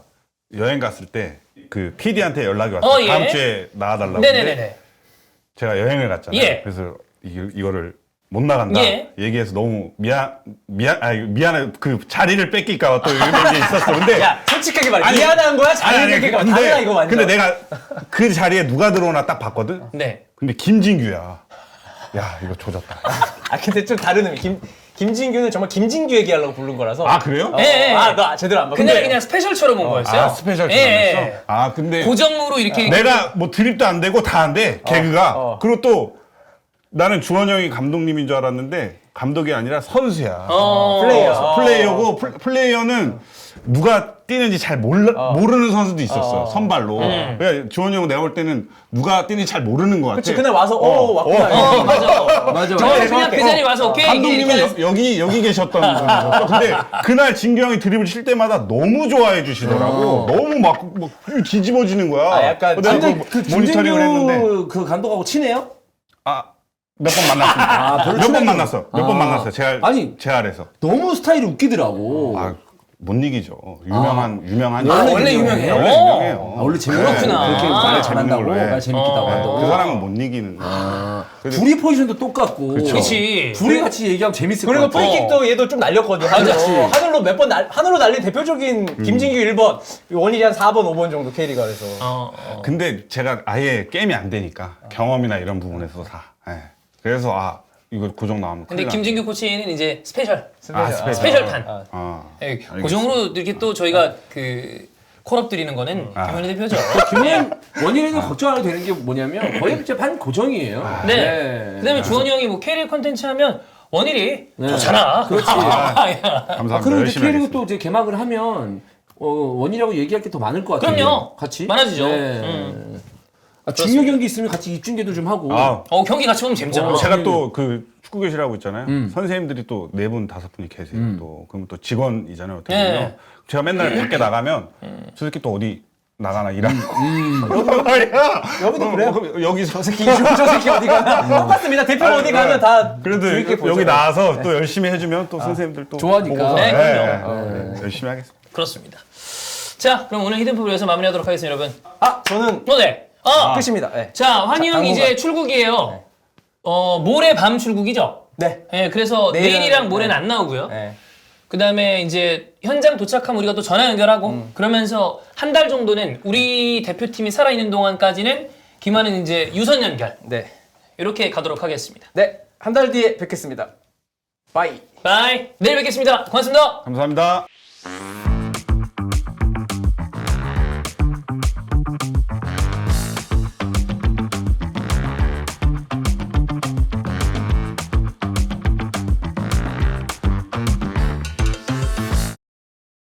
여행 갔을 때 그 PD한테 연락이 왔어요. 예. 다음 주에 나와달라고. 네네네네. 근데 제가 여행을 갔잖아요. 예. 그래서 이거를 못 나간다 예. 얘기해서 너무 미안해 그 자리를 뺏길까 또 이런 게 있었어. 근데 야 솔직하게 말해 아니, 미안한 거야? 잘해야 될게 근데- 달라 이거 완전. 근데 내가 그 자리에 누가 들어오나 딱 봤거든. 네. 근데 김진규야. 야 이거 조졌다. 근데 좀 다른 의미. 김진규는 정말 김진규 얘기하려고 부른 거라서. 아 그래요? 예. 너 제대로 안 봐. 그날 근데 그냥 스페셜처럼 온 거였어요. 아 스페셜 예, 출연했어? 예. 아 근데 고정으로 이렇게. 내가 뭐 드립도 안 되고 다 안 돼 개그가. 그리고 또 나는 주원 형이 감독님인 줄 알았는데 감독이 아니라 선수야. 플레이어고 플레이어는 누가 뛰는지 잘 모르는 선수도 있었어. 선발로. 그러니까 주원 형은 내가 볼 때는 누가 뛰는지 잘 모르는 것 같아. 그치 그날 와서 왔구나. 맞아. 그냥 그 자리에 와서 오케이. 감독님은 이렇게 여기 계셨던 분이었어. 근데 그날 진규 형이 드리블 칠 때마다 너무 좋아해 주시더라고. 너무 막 뒤집어지는 거야. 아, 약간 내가 근데 그거 그 모니터링을 했는데 김진규 그 감독하고 친해요? 몇 번 만났습니다. 별로 몇 번 친하지 만났어. 몇 번 만났어요. 제가 아니. 제 아래서. 너무 스타일이 웃기더라고. 못 이기죠. 유명한. 원래 유명해요. 원래 유명해요. 원래 재밌구나. 그렇구나. 그렇게 말 잘한다고, 걸로 해. 말 재밌기다고 한다고. 그 사람은 못 이기는. 둘이 포지션도 똑같고. 그치. 둘이 같이 얘기하면 재밌을 그리고 것 같아. 프리킥도 얘도 좀 날렸거든. 하늘로 몇 번 하늘로 날린 대표적인 김진규 1번, 원일이 한 4번, 5번 정도 K리그에서. 근데 제가 아예 게임이 안 되니까 경험이나 이런 부분에서 다 예. 그래서 이거 고정 나오면 근데 큰일 김진규 코치는 이제 스페셜 스페셜. 스페셜판. 나. 예, 알겠습니다. 고정으로 이렇게 또 저희가 그 콜업 드리는 거는 김현우 대표죠. 김원 원일이는 걱정 안 해도 되는 게 뭐냐면 거의 진짜 반 고정이에요. 네. 그다음에 주원이 형이 뭐 캐리어 컨텐츠 하면 원일이 네. 좋잖아. 그렇지. 감사합니다. 그리고 이제 열심히 K리그 하겠습니다. 또 이제 개막을 하면 원이라고 얘기할 게 더 많을 것 같아요. 그럼요. 같이 많아지죠. 네. 중요 경기 있으면 같이 입중계도 좀 하고. 경기 같이 보면 재밌잖아. 제가 또 그 축구 교실하고 있잖아요. 선생님들이 또 4분, 5분이 계세요. 또 그럼 또 직원이잖아요. 어떻게 보면. 네. 제가 맨날 밖에 나가면 저 새끼 또 어디 나가나 일하고. 여기도 그래요? 여기서 저 새끼 어디 가나 똑같습니다. 대표가 어디 가면 다 그래도 재밌게 보죠. 여기 나와서 또 열심히 해주면 또 선생님들 또 좋아하니까. 보고서, 네, 네, 열심히 하겠습니다. 그렇습니다. 자, 그럼 오늘 히든풋볼에서 마무리하도록 하겠습니다, 여러분. 저는 네. 끝입니다. 네. 자, 환희 형 당분간. 이제 출국이에요. 모레 밤 출국이죠? 네. 네, 그래서 내일은, 내일이랑 모레는 안 나오고요. 네. 그 다음에 이제 현장 도착하면 우리가 또 전화 연결하고 그러면서 한 달 정도는 우리 대표팀이 살아있는 동안까지는 김한은 이제 유선 연결 네. 이렇게 가도록 하겠습니다. 네. 한 달 뒤에 뵙겠습니다. 바이. 바이. 내일 뵙겠습니다. 고맙습니다. 감사합니다.